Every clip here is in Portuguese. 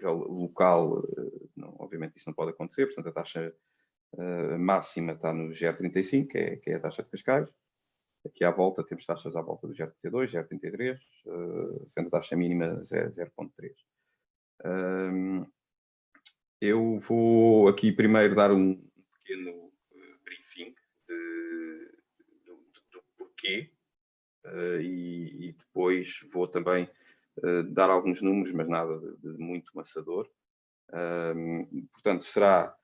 nível local, obviamente isso não pode acontecer, portanto a taxa máxima está no 0,35, que é a taxa de Cascais. Aqui à volta temos taxas à volta do 0,32, 0,33, sendo a taxa mínima 0,3. Eu vou aqui primeiro dar um pequeno briefing do porquê e depois vou também dar alguns números, mas nada de muito maçador. Portanto, será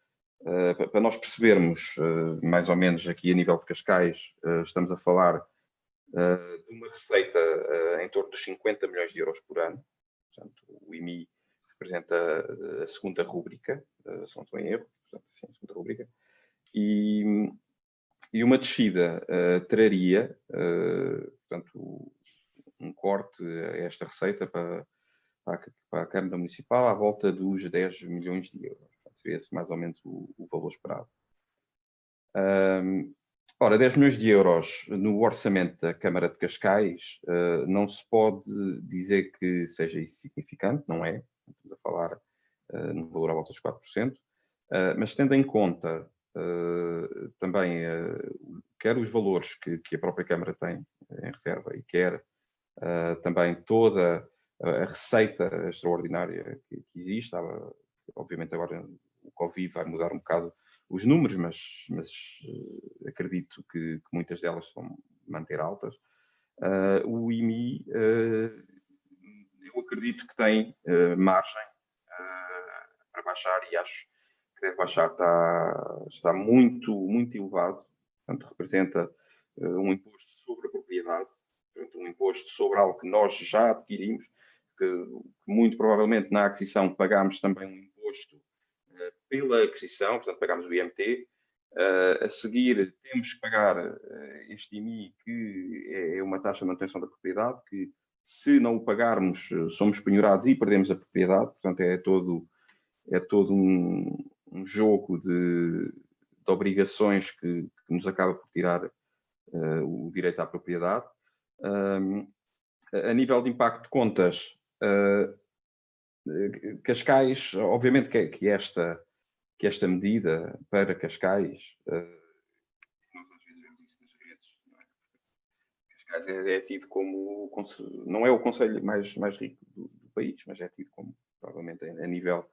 para nós percebermos mais ou menos aqui a nível de Cascais, estamos a falar de uma receita em torno dos 50 milhões de euros por ano. Portanto, o IMI representa a segunda rúbrica, se não estou em erro, portanto, sim, a segunda rúbrica, e uma descida traria, portanto, um corte a esta receita para a Câmara Municipal à volta dos 10 milhões de euros. Seria esse mais ou menos o valor esperado. Ora, 10 milhões de euros no orçamento da Câmara de Cascais não se pode dizer que seja insignificante, não é? Estamos a falar no valor à volta dos 4%, mas tendo em conta também quer os valores que a própria Câmara tem em reserva e quer também toda a receita extraordinária que existe. Obviamente agora o Covid vai mudar um bocado os números, mas acredito que muitas delas vão manter altas. O IMI, eu acredito que tem margem para baixar e acho que deve baixar, está muito, muito elevado. Portanto, representa um imposto sobre a propriedade, portanto, um imposto sobre algo que nós já adquirimos, que muito provavelmente na aquisição pagámos também um imposto pela aquisição, portanto pagámos o IMT. A seguir temos que pagar este IMI, que é uma taxa de manutenção da propriedade, que se não o pagarmos somos penhorados e perdemos a propriedade, portanto é todo um jogo de obrigações que nos acaba por tirar o direito à propriedade. A nível de impacto de contas, Cascais, obviamente que esta medida para Cascais, nós às vezes vemos isso nas redes, não é? Cascais é tido como, não é o concelho mais rico do país, mas é tido como, provavelmente, a nível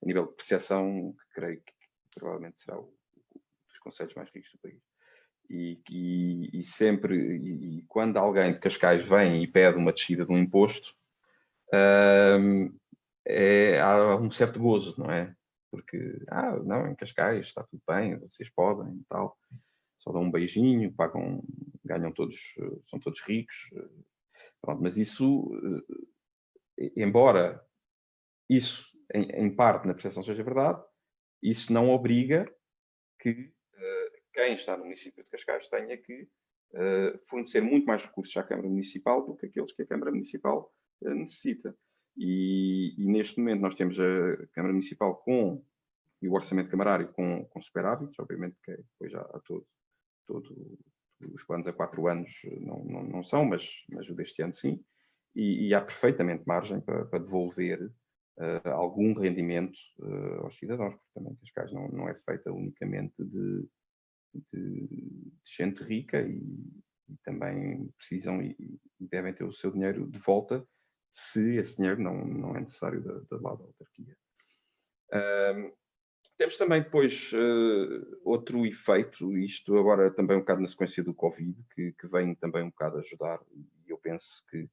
de percepção, que creio que provavelmente será um dos concelhos mais ricos do país. E sempre, e quando alguém de Cascais vem e pede uma descida de um imposto, há um certo gozo, não é? Porque, não, em Cascais está tudo bem, vocês podem e tal, só dão um beijinho, pagam, ganham todos, são todos ricos. Pronto, mas isso, embora isso, em parte, na percepção seja verdade, isso não obriga que quem está no município de Cascais tenha que fornecer muito mais recursos à Câmara Municipal do que aqueles que a Câmara Municipal necessita. E neste momento nós temos a Câmara Municipal e o orçamento camarário com superávites, obviamente que depois já há os planos a 4 anos não são, mas o deste ano sim, e há perfeitamente margem para devolver algum rendimento aos cidadãos, porque também Cascais não é feita unicamente de gente rica e também precisam e devem ter o seu dinheiro de volta se esse dinheiro não é necessário da lado da autarquia. Temos também depois outro efeito, isto agora também um bocado na sequência do Covid, que vem também um bocado ajudar, e eu penso que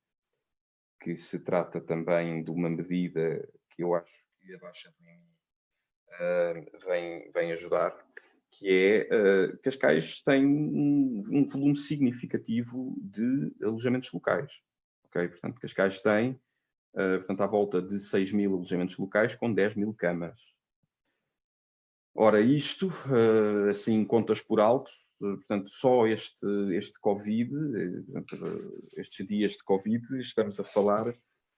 se trata também de uma medida que eu acho que a baixa do IMI vem ajudar, que é Cascais tem um volume significativo de alojamentos locais. Okay? Portanto, Cascais tem à volta de 6 mil alojamentos locais com 10 mil camas. Ora, isto, assim, contas por alto, portanto, só este Covid, estes dias de Covid, estamos a falar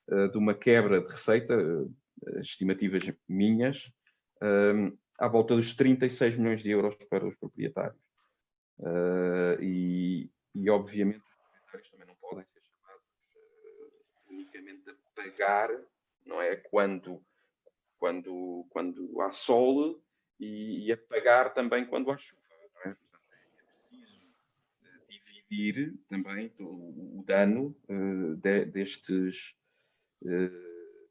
de uma quebra de receita, estimativas minhas, à volta dos 36 milhões de euros para os proprietários. E obviamente, os proprietários também não podem ser chamados unicamente a pagar, não é? Quando quando há sol e a pagar também quando há chuva. Não é? Portanto, é preciso dividir também o dano destes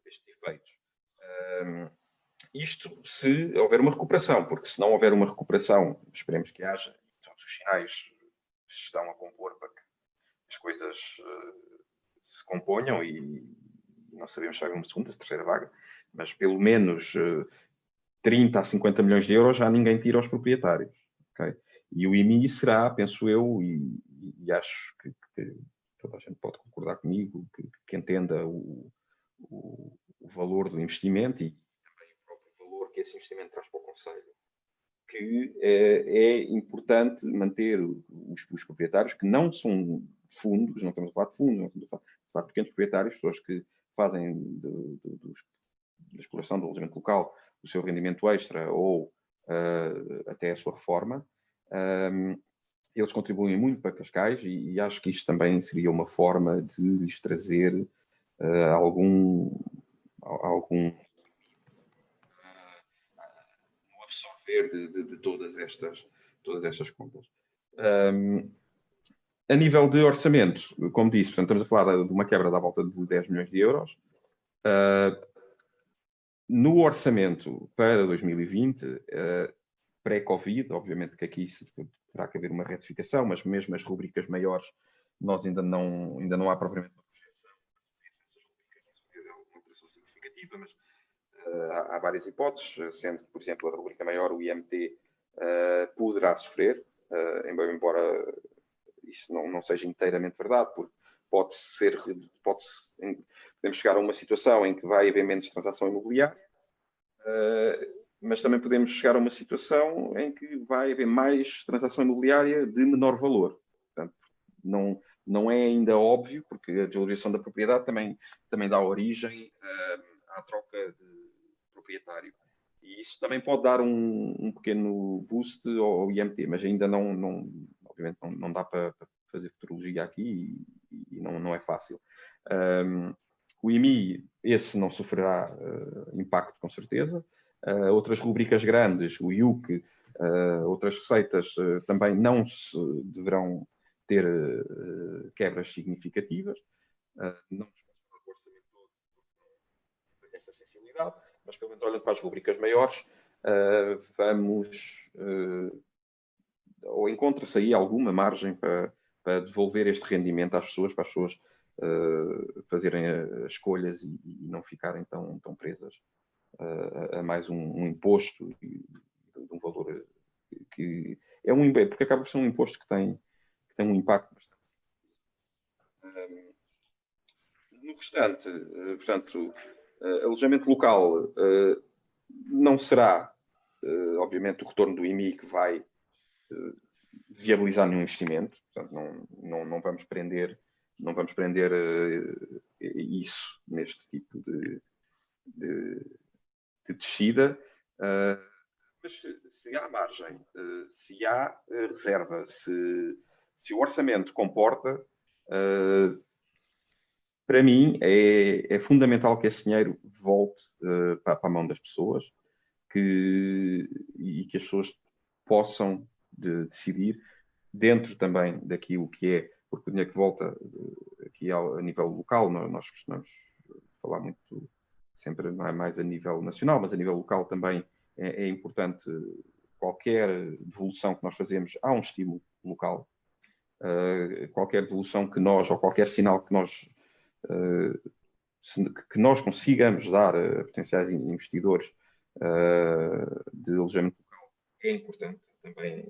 efeitos. Isto se houver uma recuperação, porque se não houver uma recuperação, esperemos que haja, todos os sinais estão a compor para que as coisas se componham e não sabemos se vai haver uma segunda, terceira vaga, mas pelo menos 30 a 50 milhões de euros já ninguém tira aos proprietários. Okay? E o IMI será, penso eu, e acho que toda a gente pode concordar comigo, que entenda o valor do investimento e também o próprio valor que esse investimento traz para o Conselho, que é importante manter os proprietários, que não são fundos, não estamos a falar de fundos, não estamos a falar de pequenos proprietários, pessoas que fazem da exploração do alojamento local o seu rendimento extra ou até a sua reforma. Eles contribuem muito para Cascais e acho que isto também seria uma forma de lhes trazer algum absorver de todas estas contas. A nível de orçamento, como disse, portanto, estamos a falar de uma quebra da volta de 10 milhões de euros. No orçamento para 2020, pré-Covid, obviamente que aqui terá que haver uma retificação, mas mesmo as rubricas maiores, nós ainda não há propriamente uma projeção. Essas rubricas não uma operação significativa, mas há várias hipóteses, sendo que, por exemplo, a rubrica maior, o IMT, poderá sofrer, embora isso não seja inteiramente verdade, porque podemos chegar a uma situação em que vai haver menos transação imobiliária, mas também podemos chegar a uma situação em que vai haver mais transação imobiliária de menor valor. Portanto, não é ainda óbvio, porque a desvalorização da propriedade também dá origem à troca de proprietário. E isso também pode dar um pequeno boost ao IMT, mas ainda obviamente não dá para fazer futurologia aqui e não é fácil. O IMI, esse não sofrerá impacto com certeza. Outras rubricas grandes, o IUC, outras receitas também não deverão ter quebras significativas. Não nos pode falar do orçamento todo por essa sensibilidade, mas pelo menos olhando para as rubricas maiores, ou encontra-se aí alguma margem para devolver este rendimento às pessoas, para as pessoas fazerem escolhas e não ficarem tão presas a mais um imposto de um valor que é porque acaba por ser um imposto que tem um impacto bastante. No restante, portanto, alojamento local não será, obviamente, o retorno do IMI que vai viabilizar nenhum investimento. Portanto, não vamos prender isso neste tipo de descida. Mas se há margem, se há reserva, se o orçamento comporta, para mim é fundamental que esse dinheiro volte para a mão das pessoas e que as pessoas possam decidir dentro também daquilo que é, porque o dinheiro que volta aqui a nível local, nós costumamos falar muito sempre mais a nível nacional, mas a nível local também é importante. Qualquer devolução que nós fazemos, há um estímulo local. Qualquer devolução que nós, ou qualquer sinal que nós consigamos dar a potenciais investidores de alojamento local é importante também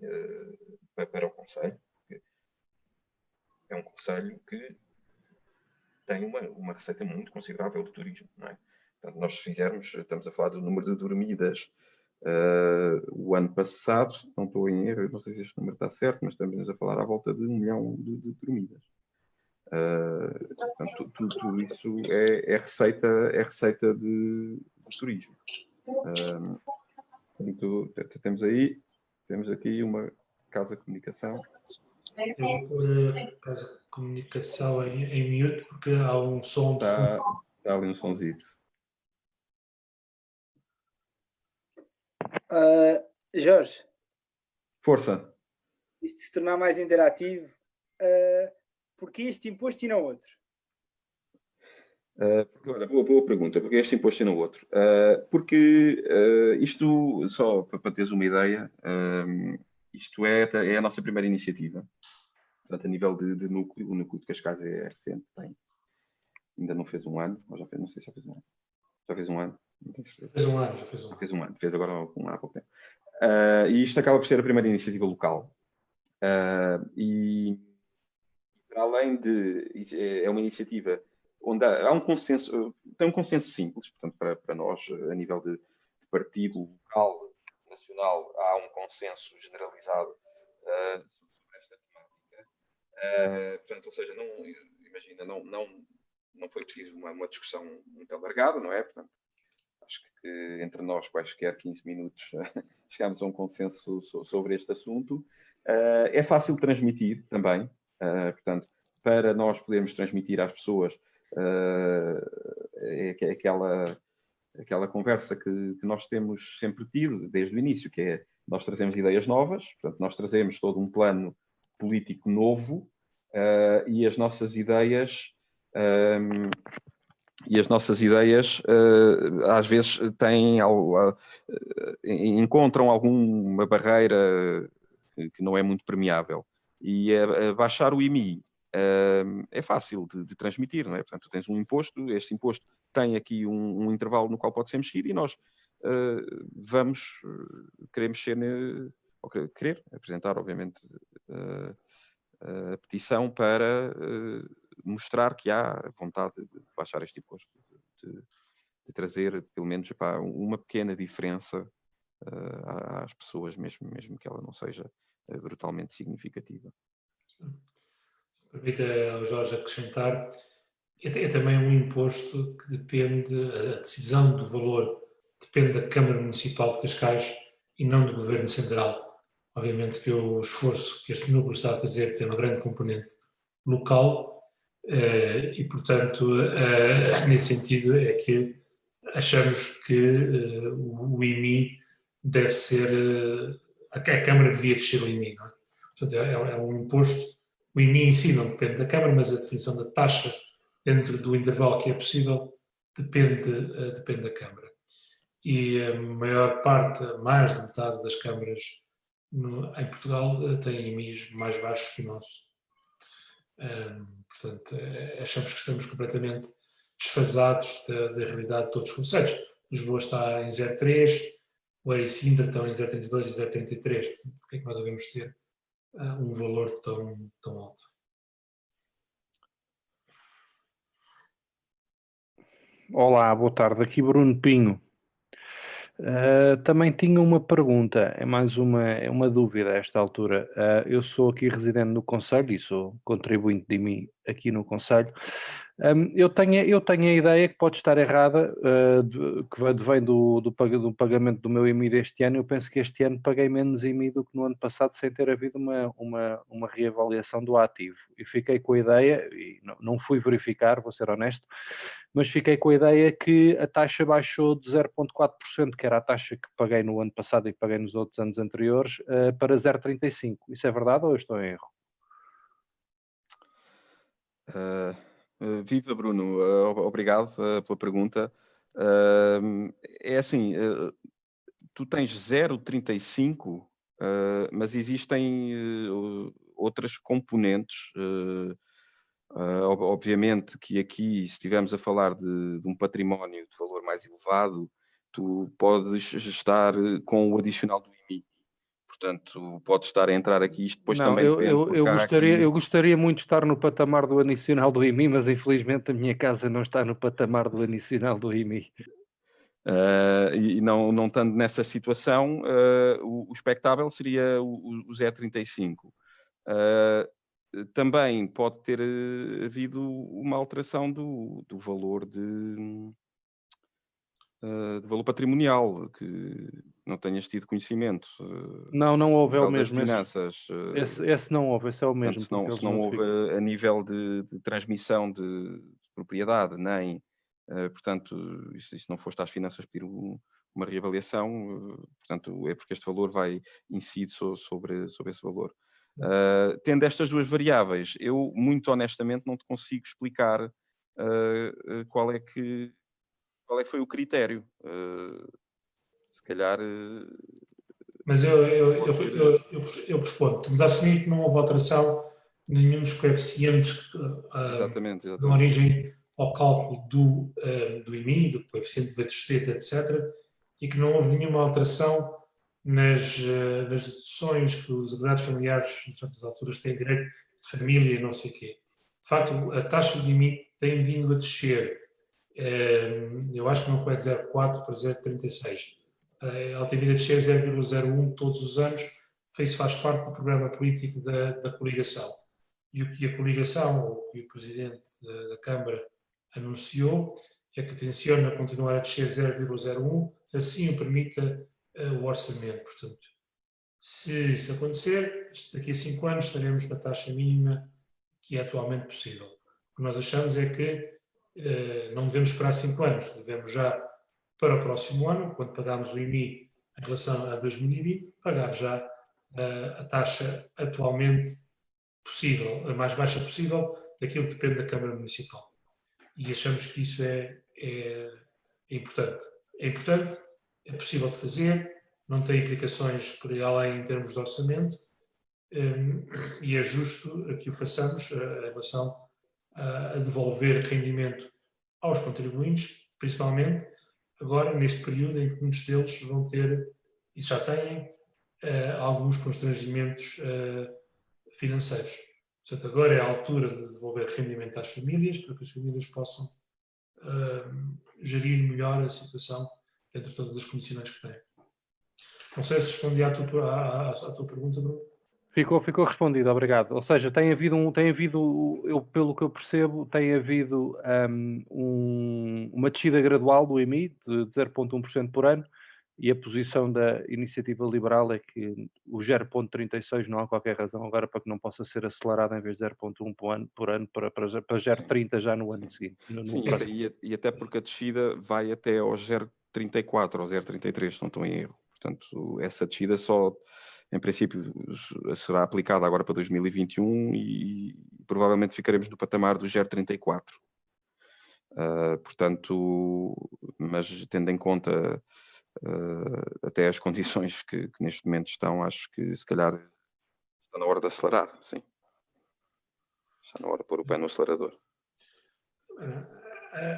para o Conselho. É um Conselho que tem uma receita muito considerável de turismo, não é? Portanto, nós fizermos, estamos a falar do número de dormidas o ano passado, não estou em erro, não sei se este número está certo, mas estamos a falar à volta de 1 milhão de dormidas. Portanto, tudo isso é receita de turismo. Portanto, temos aqui uma casa de comunicação. Eu vou pôr a casa de comunicação em mute porque há um som de fundo. Está ali um sonzito. Jorge, Força. isto se tornar mais interativo, porquê este imposto e não outro? Porque, olha, boa pergunta. Porque este imposto e não outro? Porque isto, só para teres uma ideia, isto é a nossa primeira iniciativa. Portanto, a nível de núcleo, o núcleo de Cascais é recente, ainda não fez um ano, ou já fez, não sei se já fez um ano. Já fez um ano? Não tenho certeza. Fez um ano, já fez um ano. Fez agora há pouco tempo. E isto acaba por ser a primeira iniciativa local. E para além é uma iniciativa onde há um consenso, tem um consenso simples, portanto, para nós, a nível de partido local, nacional, há um consenso generalizado sobre esta temática. Portanto, ou seja, imagina, não foi preciso uma discussão muito alargada, não é? Portanto, acho que entre nós, quaisquer 15 minutos, chegámos a um consenso sobre este assunto. É fácil transmitir também, portanto, para nós podermos transmitir às pessoas aquela conversa que nós temos sempre tido desde o início, que é nós trazemos ideias novas, portanto, nós trazemos todo um plano político novo e as nossas ideias às vezes encontram alguma barreira que não é muito permeável. E baixar o IMI é fácil de transmitir, não é? Portanto, tu tens um imposto, este imposto tem aqui um intervalo no qual pode ser mexido e nós vamos querer mexer, ou querer apresentar, obviamente, a petição para mostrar que há vontade de baixar este imposto, de trazer, pelo menos, uma pequena diferença às pessoas, mesmo que ela não seja brutalmente significativa. Permite ao Jorge acrescentar, é também um imposto que depende, a decisão do valor depende da Câmara Municipal de Cascais e não do Governo Central. Obviamente que o esforço que este núcleo está a fazer tem uma grande componente local e, portanto, nesse sentido é que achamos que o IMI deve ser, a Câmara devia descer o IMI, não é? Portanto, é um imposto, o IMI em si não depende da Câmara, mas a definição da taxa dentro do intervalo que é possível depende da Câmara. E a maior parte, mais de metade das câmaras em Portugal têm IMIs mais baixos que o nosso. Portanto, achamos que estamos completamente desfasados da realidade de todos os conceitos. Lisboa está em 0,3, o Eira e Sintra estão em 0,32 e 0,33. Portanto, por que é que nós devemos ter um valor tão alto? Olá, boa tarde. Aqui Bruno Pinho. Também tinha uma pergunta, é mais uma dúvida a esta altura. Eu sou aqui residente no Conselho e sou contribuinte de IMI aqui no Conselho. Eu tenho a ideia que pode estar errada, que vem do pagamento do meu IMI deste ano. Eu penso que este ano paguei menos IMI do que no ano passado, sem ter havido uma reavaliação do ativo. E fiquei com a ideia, e não fui verificar, vou ser honesto, mas fiquei com a ideia que a taxa baixou de 0,4%, que era a taxa que paguei no ano passado e que paguei nos outros anos anteriores, para 0,35%. Isso é verdade ou eu estou em erro? Viva, Bruno. Obrigado pela pergunta. É assim, tu tens 0,35%, mas existem outras componentes. Obviamente que aqui, se estivermos a falar de um património de valor mais elevado, tu podes estar com o adicional do IMI. Portanto, pode estar a entrar aqui, isto depois também depende. Eu gostaria muito de estar no patamar do adicional do IMI, mas infelizmente a minha casa não está no patamar do adicional do IMI. E não estando nessa situação, o expectável seria o 0,35. Também pode ter havido uma alteração do valor de valor patrimonial, que não tenhas tido conhecimento. Não houve, é o mesmo. Finanças. Esse não houve, esse é o mesmo. Portanto, se não houve a nível de transmissão de propriedade, nem, portanto, se não foste às finanças pedir uma reavaliação, portanto, é porque este valor incide sobre esse valor. Tendo estas duas variáveis, eu, muito honestamente, não te consigo explicar qual é que foi o critério. Se calhar... Mas eu respondo. Estamos a assumir que não houve alteração em nenhum dos coeficientes que dão origem ao cálculo do IMI, do coeficiente de tristeza, etc., e que não houve nenhuma alteração nas deduções que os agregados familiares, em certas alturas, têm direito de família e não sei o quê. De facto, a taxa de IMI tem vindo a descer. Eu acho que não foi de 0,4 para 0,36. Ela tem vindo a descer 0,01 todos os anos. Isso faz parte do programa político da coligação. E o que a coligação, ou o que o Presidente da Câmara anunciou, é que tenciona continuar a descer 0,01, assim o permita o orçamento. Portanto, se isso acontecer, daqui a 5 anos estaremos na taxa mínima que é atualmente possível. O que nós achamos é que não devemos esperar 5 anos, devemos já, para o próximo ano, quando pagarmos o IMI em relação a 2020, pagar já a taxa atualmente possível, a mais baixa possível, daquilo que depende da Câmara Municipal. E achamos que isso é importante. É importante, é possível de fazer, não tem implicações por aí além em termos de orçamento, e é justo que o façamos em relação a devolver rendimento aos contribuintes, principalmente agora neste período em que muitos deles vão ter, e já têm, alguns constrangimentos financeiros. Portanto, agora é a altura de devolver rendimento às famílias, para que as famílias possam gerir melhor a situação dentro de todas as condicionantes que têm. Não sei se respondi à tua pergunta, Bruno. Ficou respondido, obrigado. Ou seja, tem havido, pelo que eu percebo, tem havido uma descida gradual do IMI de 0,1% por ano, e a posição da Iniciativa Liberal é que o 0,36 não há qualquer razão agora para que não possa ser acelerado em vez de 0,1 por ano para 0,30 já no ano seguinte. Sim, e até porque a descida vai até ao 0,34 ou 0,33, se não estou em erro. Portanto, essa descida só, em princípio, será aplicada agora para 2021 e provavelmente ficaremos no patamar do 0,34. Portanto, mas tendo em conta até as condições que neste momento estão, acho que se calhar está na hora de acelerar, sim. Está na hora de pôr o pé no acelerador.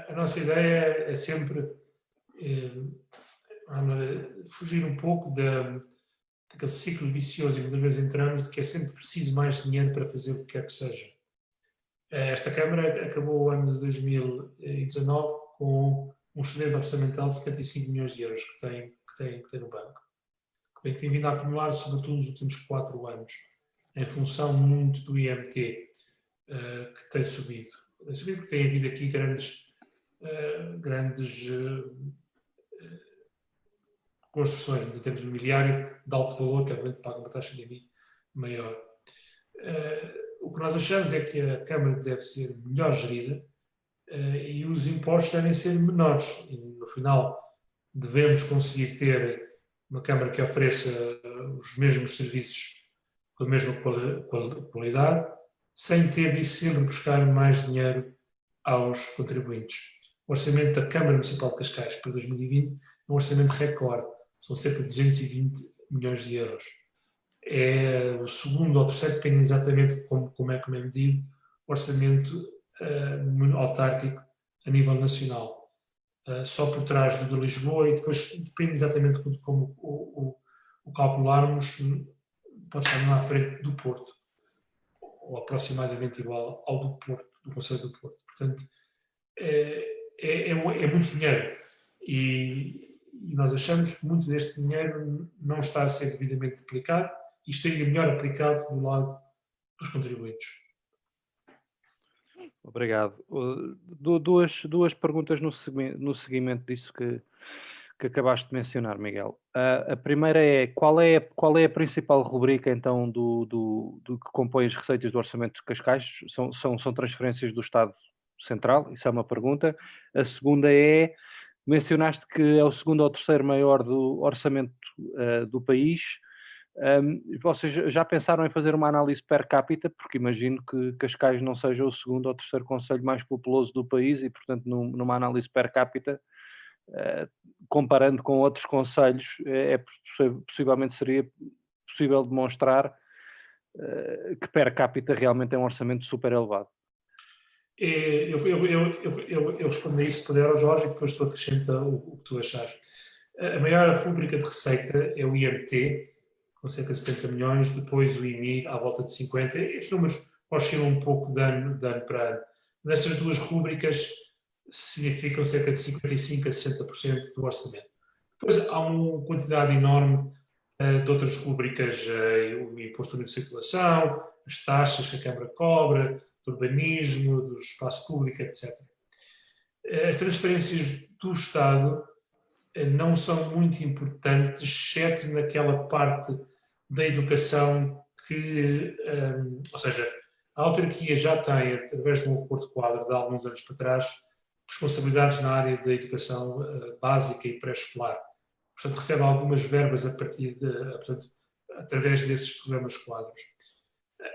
A nossa ideia é sempre fugir um pouco daquele ciclo vicioso, e muitas vezes entramos, de que é sempre preciso mais dinheiro para fazer o que quer que seja. Esta Câmara acabou o ano de 2019 com um excedente orçamental de 75 milhões de euros que tem no banco, que tem vindo a acumular, sobretudo nos últimos 4 anos, em função muito do IMT, que tem subido. Porque tem havido aqui grandes construções em termos de mobiliário de alto valor, que obviamente pagam uma taxa de IMI maior. O que nós achamos é que a Câmara deve ser melhor gerida e os impostos devem ser menores. E, no final, devemos conseguir ter uma Câmara que ofereça os mesmos serviços com a mesma qualidade, sem ter de sempre buscar mais dinheiro aos contribuintes. O orçamento da Câmara Municipal de Cascais para 2020 é um orçamento recorde, são cerca de 220 milhões de euros. É o segundo ou terceiro, depende exatamente como é medido, orçamento autárquico a nível nacional. Só por trás do de Lisboa, e depois depende exatamente de como o calcularmos, pode estar à frente do Porto, ou aproximadamente igual ao do Porto, do Conselho do Porto. Portanto, é muito dinheiro e nós achamos que muito deste dinheiro não está a ser devidamente aplicado e estaria melhor aplicado do lado dos contribuintes. Obrigado. Duas perguntas no seguimento disso que acabaste de mencionar, Miguel. A primeira é qual é a principal rubrica, então, do que compõe as receitas do Orçamento de Cascais? São transferências do Estado Central? Isso é uma pergunta. A segunda é Mencionaste que é o segundo ou terceiro maior do orçamento do país. Vocês já pensaram em fazer uma análise per capita? Porque imagino que Cascais não seja o segundo ou terceiro concelho mais populoso do país e, portanto, numa análise per capita, comparando com outros concelhos, possivelmente seria possível demonstrar que per capita realmente é um orçamento super elevado. Eu respondo a isso por ao Jorge e depois tu acrescenta o que tu achares. A maior rubrica de receita é o IMT, com cerca de 70 milhões, depois o IMI à volta de 50. Estes números oscilam um pouco de ano para ano. Nestas duas rubricas significam cerca de 55% a 60% do orçamento. Depois há uma quantidade enorme de outras rubricas, o imposto de circulação, as taxas que a Câmara cobra, do urbanismo, do espaço público, etc. As transferências do Estado não são muito importantes, exceto naquela parte da educação que, ou seja, a autarquia já tem, através de um acordo quadro de alguns anos para trás, responsabilidades na área da educação básica e pré-escolar. Portanto, recebe algumas verbas através desses programas quadros.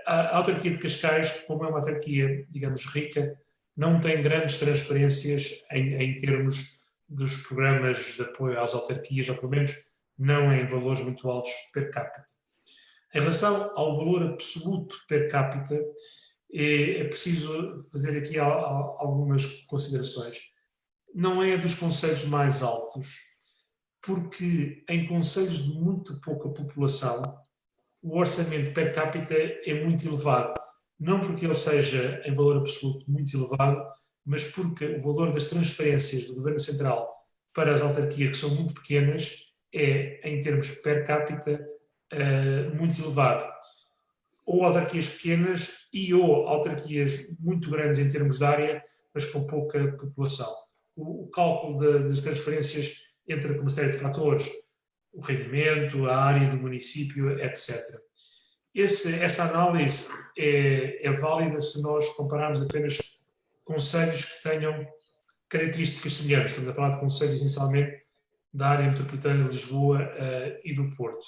A autarquia de Cascais, como é uma autarquia, digamos, rica, não tem grandes transferências em termos dos programas de apoio às autarquias, ou pelo menos não em valores muito altos per capita. Em relação ao valor absoluto per capita, é preciso fazer aqui algumas considerações. Não é dos concelhos mais altos, porque em concelhos de muito pouca população, o orçamento per capita é muito elevado. Não porque ele seja, em valor absoluto, muito elevado, mas porque o valor das transferências do Governo Central para as autarquias, que são muito pequenas, é, em termos per capita, muito elevado. Ou autarquias pequenas ou autarquias muito grandes em termos de área, mas com pouca população. O cálculo das transferências entra com uma série de fatores, o rendimento, a área do município, etc. Essa análise é válida se nós compararmos apenas concelhos que tenham características semelhantes. Estamos a falar de concelhos essencialmente da área metropolitana de Lisboa e do Porto.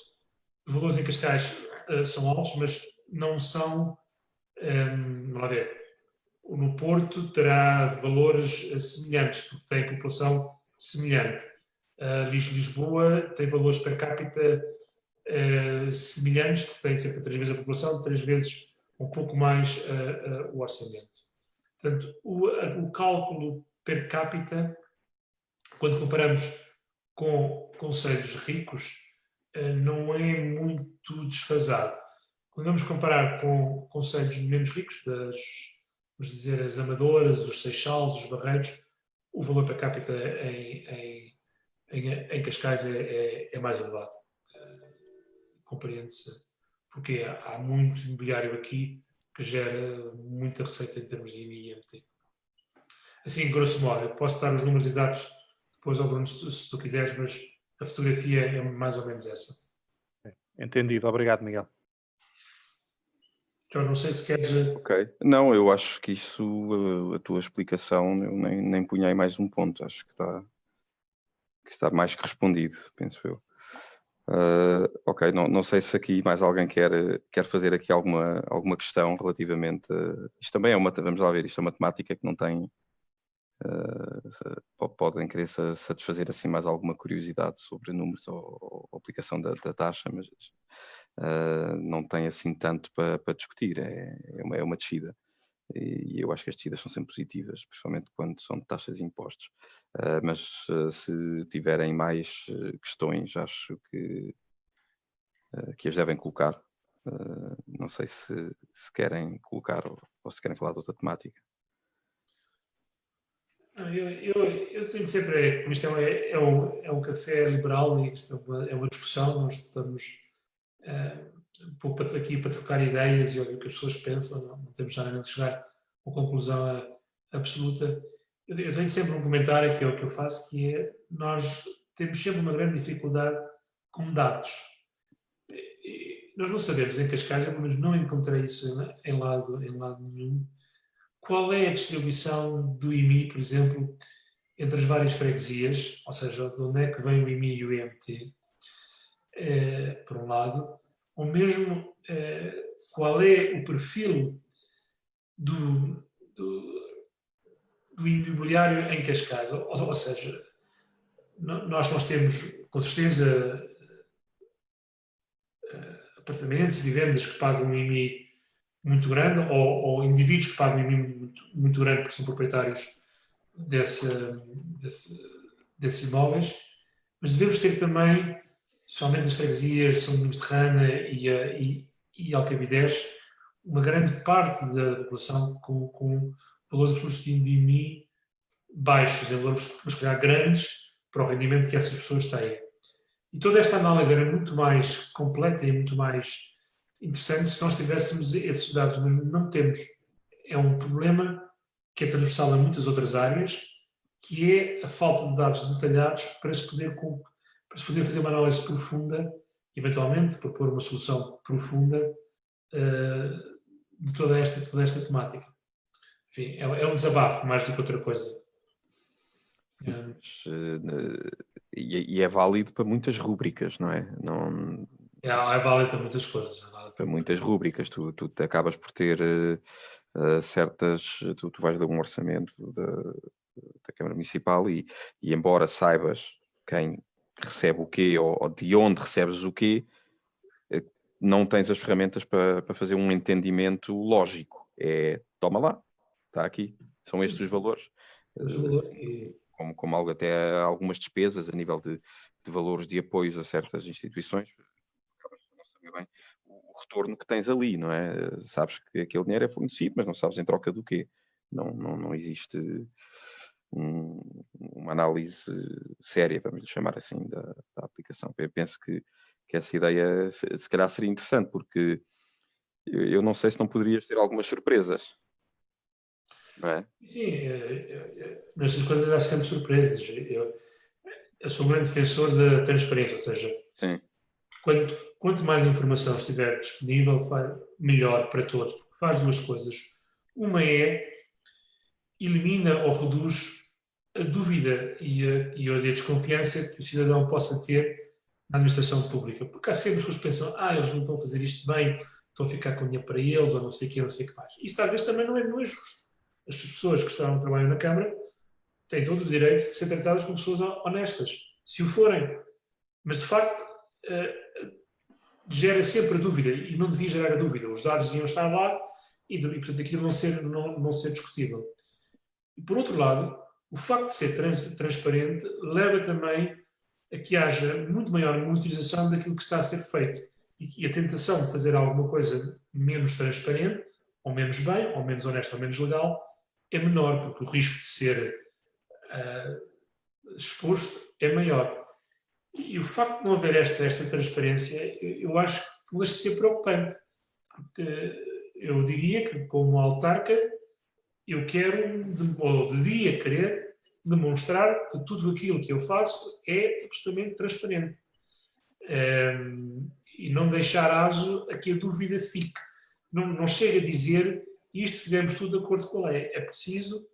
Os valores em Cascais são altos, mas não são, vamos lá ver, no Porto terá valores semelhantes, porque tem população semelhante. Lisboa tem valores per capita semelhantes, porque tem cerca de 3 vezes a população, 3 vezes um pouco mais o orçamento. Portanto, o cálculo per capita, quando comparamos com concelhos ricos, não é muito desfasado. Quando vamos comparar com concelhos menos ricos, vamos dizer, as Amadoras, os Seixalos, os Barreiros, o valor per capita em Cascais é mais elevado. Compreende-se, porque há muito imobiliário aqui que gera muita receita em termos de IMI e IMT. Assim, grosso modo, eu posso dar os números exatos depois ao Bruno, se tu quiseres, mas a fotografia é mais ou menos essa. Entendido. Obrigado, Miguel. Jorge, não sei se queres... Ok. Não, eu acho que isso, a tua explicação, eu nem punha aí mais um ponto. Acho que está mais que respondido, penso eu. Ok, não sei se aqui mais alguém quer fazer aqui alguma questão relativamente isto também vamos lá ver, isto é uma temática que não tem podem querer satisfazer assim mais alguma curiosidade sobre números ou aplicação da taxa, mas não tem assim tanto para discutir, é uma descida. E eu acho que as descidas são sempre positivas, principalmente quando são de taxas e impostos. Mas se tiverem mais questões, acho que as devem colocar. Não sei se querem colocar ou se querem falar de outra temática. Eu tenho sempre, isto é um café liberal e isto é uma discussão, nós estamos um pouco aqui para trocar ideias e ouvir o que as pessoas pensam, não temos nada de chegar a uma conclusão absoluta. Eu tenho sempre um comentário que é o que eu faço, que é, nós temos sempre uma grande dificuldade com dados. Nós não sabemos em Cascais, pelo menos não encontrei isso em lado nenhum, qual é a distribuição do IMI, por exemplo, entre as várias freguesias, ou seja, de onde é que vem o IMI e o IMT, por um lado, ou mesmo qual é o perfil do imobiliário em Cascais. Ou seja, nós temos, com certeza, apartamentos e vivendas que pagam um IMI muito grande, ou indivíduos que pagam um IMI muito grande porque são proprietários desses imóveis, mas devemos ter também, especialmente as freguesias de São Domingos de Rana e Alcabidez, uma grande parte da população com valores de IMI baixos, valores, se calhar, grandes para o rendimento que essas pessoas têm. E toda esta análise era muito mais completa e muito mais interessante se nós tivéssemos esses dados, mas não temos. É um problema que é transversal a muitas outras áreas, que é a falta de dados detalhados para se poder fazer uma análise profunda, eventualmente propor uma solução profunda de toda esta temática. Enfim, é um desabafo mais do que outra coisa. E é válido para muitas rúbricas, não é? Não... É válido para muitas coisas. Para muitas rúbricas. Tu acabas por ter certas... Tu vais dar um orçamento da Câmara Municipal e embora saibas quem recebe o quê ou de onde recebes o quê, não tens as ferramentas para fazer um entendimento lógico. Toma lá, está aqui, são estes os valores. Como até algumas despesas a nível de valores de apoios a certas instituições, acabas por não saber bem o retorno que tens ali, não é? Sabes que aquele dinheiro é fornecido, mas não sabes em troca do quê. Não existe uma análise séria, vamos lhe chamar assim, da aplicação. Eu penso que essa ideia se calhar seria interessante, porque eu não sei se não poderias ter algumas surpresas. Não é? Sim, nestas coisas há sempre surpresas. Eu sou um grande defensor da transparência, ou seja, sim, quanto mais informação estiver disponível, melhor para todos. Faz duas coisas. Uma elimina ou reduz a dúvida e a desconfiança que o cidadão possa ter na administração pública. Porque há sempre pessoas que pensam, eles não estão a fazer isto bem, estão a ficar com dinheiro para eles, ou não sei o que, não sei o que mais. Isso às vezes também não é justo. As pessoas que estão a trabalhar na Câmara têm todo o direito de ser tratadas como pessoas honestas, se o forem. Mas, de facto, gera sempre a dúvida, e não devia gerar a dúvida. Os dados deviam estar lá e portanto, aquilo não ser discutível. E, por outro lado, o facto de ser transparente leva também a que haja muito maior monitorização daquilo que está a ser feito. E a tentação de fazer alguma coisa menos transparente, ou menos bem, ou menos honesto, ou menos legal, é menor, porque o risco de ser exposto é maior. E o facto de não haver esta transparência, eu acho que vai ser preocupante, porque eu diria que, como autarca, eu quero, ou devia querer, demonstrar que tudo aquilo que eu faço é absolutamente transparente. E não deixar aso a que a dúvida fique. Não chega a dizer isto fizemos tudo de acordo com a lei. É preciso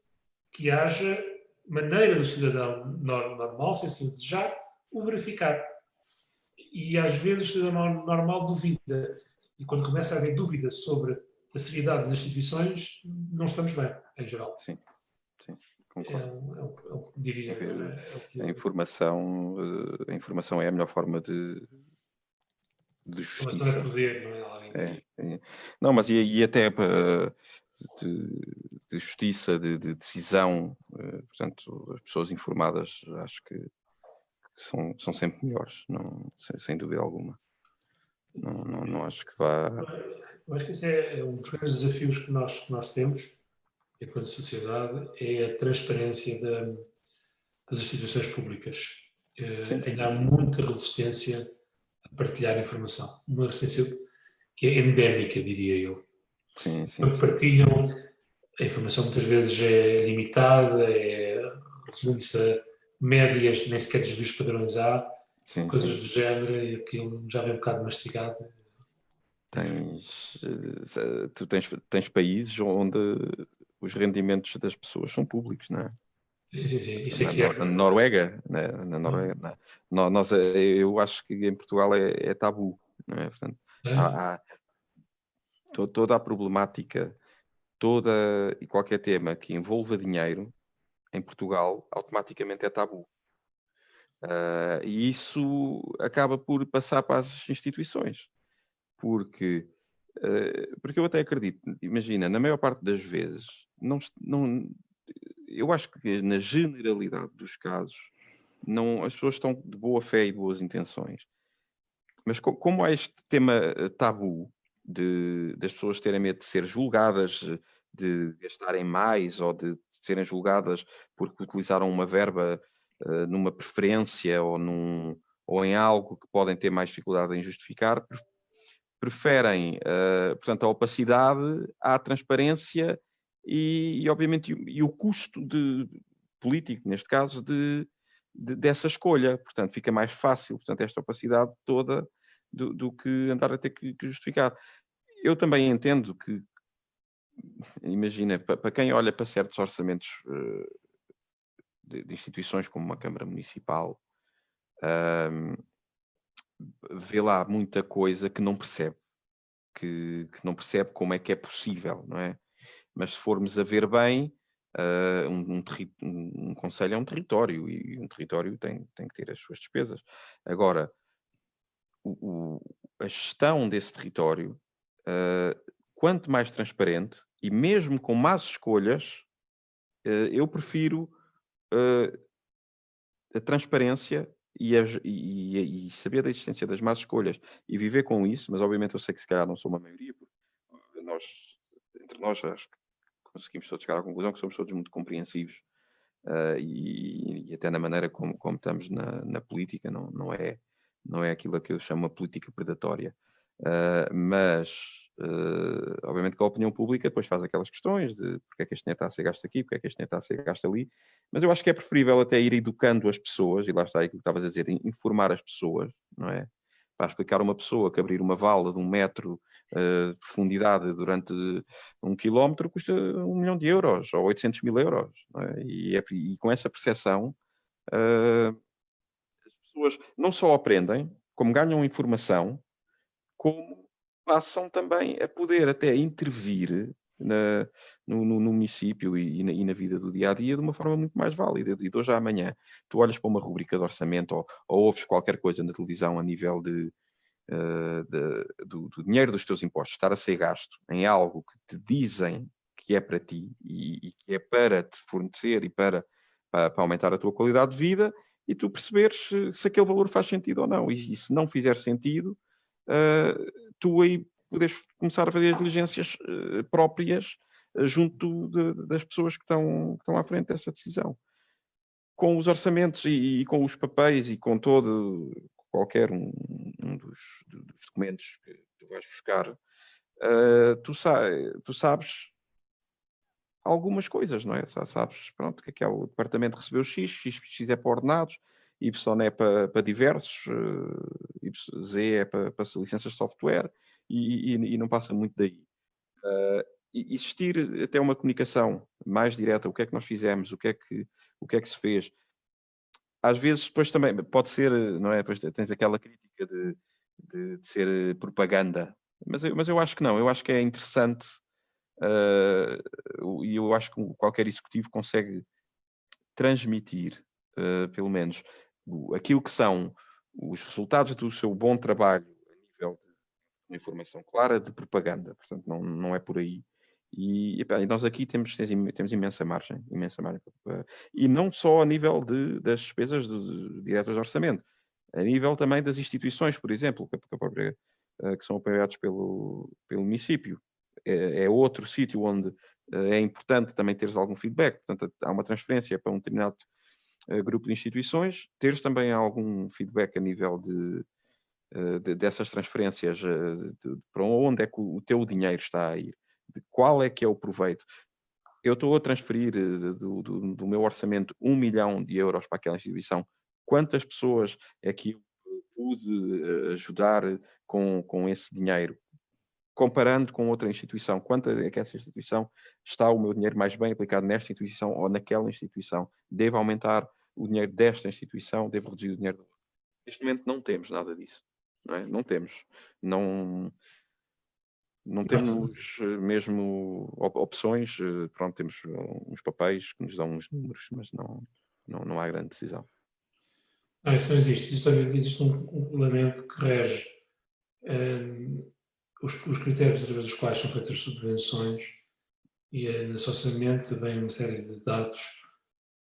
que haja maneira do cidadão normal, se assim desejar, o verificar. E às vezes o cidadão normal duvida. E quando começa a haver dúvida sobre a seriedade das instituições, não estamos bem, em geral. Sim, concordo. É o que diria. A informação é a melhor forma de justiça. Não é poder, não é? Não, mas e até de justiça, de decisão, portanto, as pessoas informadas acho que são sempre melhores, sem dúvida alguma. Não acho que vá... Eu acho que esse é um dos grandes desafios que nós temos, enquanto sociedade, é a transparência das instituições públicas. Ainda há muita resistência a partilhar informação. Uma resistência que é endémica, diria eu. Sim. Partilham, a informação muitas vezes é limitada, resume-se a médias, nem sequer desvios padrões há, coisas do género, e aquilo já vem um bocado mastigado. Tu tens países onde os rendimentos das pessoas são públicos, não é? Sim. Isso aqui Na Noruega, na Noruega, eu acho que em Portugal é tabu, não é? Portanto, há toda a problemática, toda e qualquer tema que envolva dinheiro em Portugal automaticamente é tabu. E isso acaba por passar para as instituições, porque eu até acredito, imagina, na maior parte das vezes, eu acho que na generalidade dos casos, as pessoas estão de boa fé e de boas intenções. Mas como há este tema tabu das pessoas terem medo de ser julgadas, de gastarem mais ou de serem julgadas porque utilizaram uma verba numa preferência ou em algo que podem ter mais dificuldade em justificar, preferem, portanto, a opacidade à transparência e obviamente, o custo político, neste caso, dessa escolha. Portanto, fica mais fácil, portanto, esta opacidade toda do que andar a ter que justificar. Eu também entendo que, imagina, para quem olha para certos orçamentos de instituições como uma Câmara Municipal, vê lá muita coisa que não percebe. Que não percebe como é que é possível, não é? Mas se formos a ver bem, um concelho é um território e um território tem que ter as suas despesas. Agora, a gestão desse território, quanto mais transparente e mesmo com más escolhas, eu prefiro a transparência e saber da existência das más escolhas e viver com isso, mas obviamente eu sei que se calhar não sou uma maioria, porque entre nós acho que conseguimos todos chegar à conclusão que somos todos muito compreensivos e até na maneira como estamos na política, não é aquilo que eu chamo uma política predatória. Mas obviamente que a opinião pública depois faz aquelas questões de porque é que este dinheiro está a ser gasto aqui, porque é que este dinheiro está a ser gasto ali, mas eu acho que é preferível até ir educando as pessoas, e lá está aquilo que estavas a dizer, informar as pessoas, não é? Para explicar a uma pessoa que abrir uma vala de 1 metro de profundidade durante 1 quilómetro custa 1 milhão de euros ou 800 mil euros. Não é? E com essa percepção, as pessoas não só aprendem, como ganham informação, como passam também a poder até intervir no município e na vida do dia-a-dia de uma forma muito mais válida. E de hoje à amanhã, tu olhas para uma rubrica de orçamento ou ouves qualquer coisa na televisão a nível do dinheiro dos teus impostos estar a ser gasto em algo que te dizem que é para ti e que é para te fornecer e para aumentar a tua qualidade de vida, e tu perceberes se aquele valor faz sentido ou não. E se não fizer sentido, tu aí podes começar a fazer as diligências próprias junto das pessoas que estão à frente dessa decisão. Com os orçamentos e com os papéis e com todo qualquer um dos documentos que tu vais buscar, tu sabes algumas coisas, não é? Sabes, pronto, que aquele departamento recebeu X é para ordenados, Y é para diversos, Z é para licenças de software e não passa muito daí. Existir até uma comunicação mais direta, o que é que nós fizemos, o que é que se fez. Às vezes depois também pode ser, não é? Depois tens aquela crítica de ser propaganda, mas eu acho que não, eu acho que é interessante e eu acho que qualquer executivo consegue transmitir, pelo menos, aquilo que são os resultados do seu bom trabalho a nível de uma informação clara de propaganda, portanto não é por aí. E nós aqui temos imensa margem e não só a nível das despesas diretas de orçamento, a nível também das instituições, por exemplo, que são apoiados pelo município. É outro sítio onde é importante também teres algum feedback, portanto há uma transferência para um determinado grupo de instituições, teres também algum feedback a nível dessas transferências, para onde é que o teu dinheiro está a ir, de qual é que é o proveito. Eu estou a transferir do meu orçamento 1 milhão de euros para aquela instituição. Quantas pessoas é que eu pude ajudar com esse dinheiro? comparando com outra instituição, quanto é que essa instituição está o meu dinheiro mais bem aplicado nesta instituição ou naquela instituição? Devo aumentar o dinheiro desta instituição? Devo reduzir o dinheiro da outra? Neste momento não temos nada disso. Não é? Não temos. Não temos mesmo opções. Pronto, temos uns papéis que nos dão uns números, mas não há grande decisão. Não, isso não existe. Existe um regulamento que rege os critérios através dos quais são feitas as subvenções, e nesse orçamento vem uma série de dados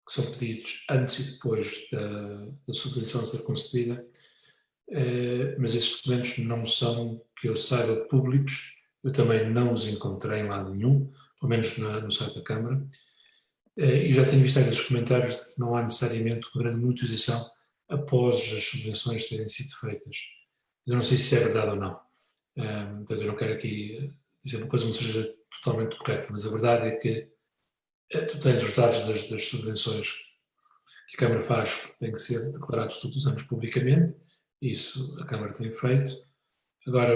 que são pedidos antes e depois da subvenção ser concedida, mas esses documentos não são, que eu saiba, públicos. Eu também não os encontrei em lado nenhum, pelo menos no site da Câmara, e já tenho visto aí nos comentários de que não há necessariamente uma grande monetização após as subvenções terem sido feitas. Eu não sei se é verdade ou não. Então eu não quero aqui dizer uma coisa que não seja totalmente correta, mas a verdade é que tu tens os dados das subvenções que a Câmara faz, que têm que ser declarados todos os anos publicamente. Isso a Câmara tem feito. Agora,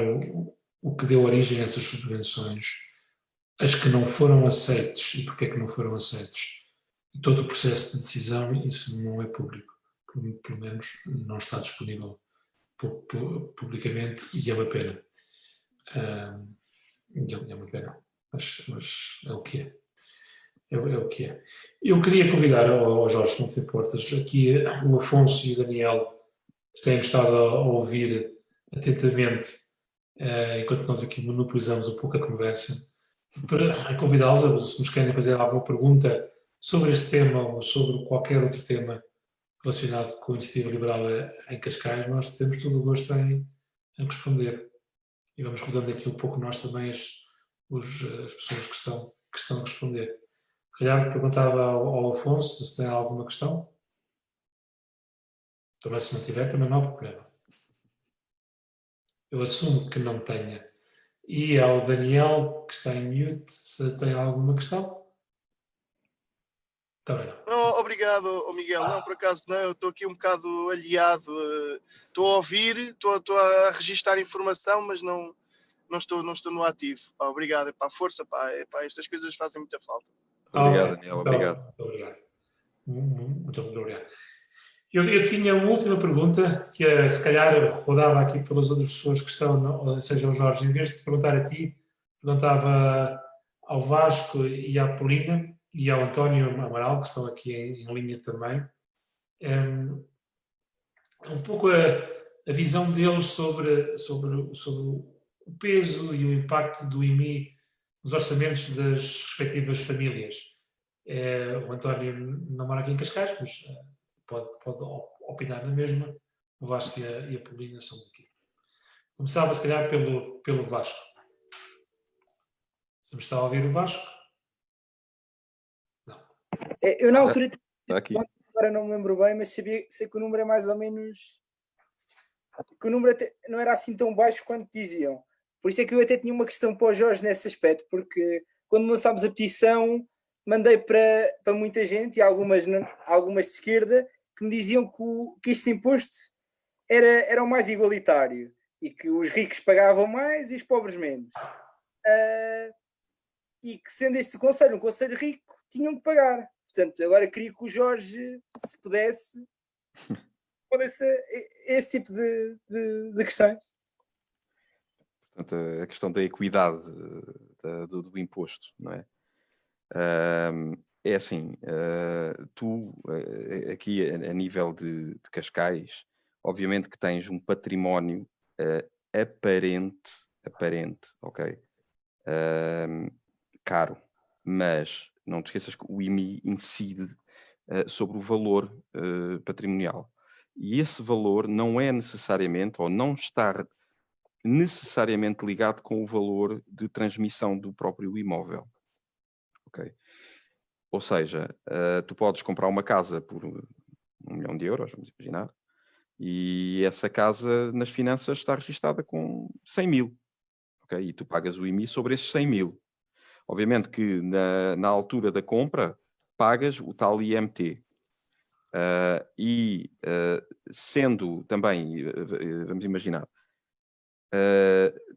o que deu origem a essas subvenções, as que não foram aceites e porque é que não foram aceites, e todo o processo de decisão, isso não é público. Pelo menos não está disponível publicamente, e é uma pena. É uma pena, mas é o que é. É o que é. Eu queria convidar ao Jorge, se não te importas, aqui o Afonso e o Daniel, que têm estado a ouvir atentamente, enquanto nós aqui monopolizamos um pouco a conversa, para convidá-los, se nos querem fazer alguma pergunta sobre este tema ou sobre qualquer outro tema relacionado com a iniciativa liberal em Cascais, nós temos todo o gosto em responder. E vamos rodando aqui um pouco nós também as pessoas que estão a responder. Se calhar perguntava ao Afonso se tem alguma questão. Também, se não tiver, também não há problema. Eu assumo que não tenha. E ao Daniel, que está em mute, se tem alguma questão? Também não. Não, obrigado, Miguel. Não, por acaso não, eu estou aqui um bocado aliado. Estou a ouvir, estou a registrar informação, mas não estou no ativo. Pá, obrigado, pá, força, pá, estas coisas fazem muita falta. Obrigado, Daniel. Obrigado. Muito obrigado. Muito obrigado. Eu tinha uma última pergunta, que se calhar rodava aqui pelas outras pessoas que estão, ou seja, o Jorge, em vez de te perguntar a ti, perguntava ao Vasco e à Polina e ao António Amaral, que estão aqui em linha também, um pouco a visão deles sobre o peso e o impacto do IMI nos orçamentos das respectivas famílias. O António não mora aqui em Cascais, mas pode opinar na mesma. O Vasco e a Polina são daqui. Começava, se calhar, pelo Vasco. Se me está a ouvir o Vasco? Não. Eu, na altura, agora não me lembro bem, mas sei que o número é mais ou menos... que o número até não era assim tão baixo quanto diziam. Por isso é que eu até tinha uma questão para o Jorge nesse aspecto, porque quando lançámos a petição, mandei para muita gente, e algumas de esquerda, que me diziam que este imposto era o mais igualitário e que os ricos pagavam mais e os pobres menos. E que, sendo este um conselho rico, tinham que pagar. Portanto, agora queria que o Jorge, se pudesse esse tipo de questões. Portanto, a questão da equidade do imposto, não é? É assim, tu aqui a nível de Cascais, obviamente que tens um património aparente, ok? Caro, mas não te esqueças que o IMI incide sobre o valor patrimonial. E esse valor não é necessariamente, ou não está necessariamente ligado com o valor de transmissão do próprio imóvel. Ok? Ou seja, tu podes comprar uma casa por 1 milhão de euros, vamos imaginar, e essa casa nas finanças está registada com 100 mil. Okay? E tu pagas o IMI sobre esses 100 mil. Obviamente que na altura da compra pagas o tal IMT. Sendo também, vamos imaginar,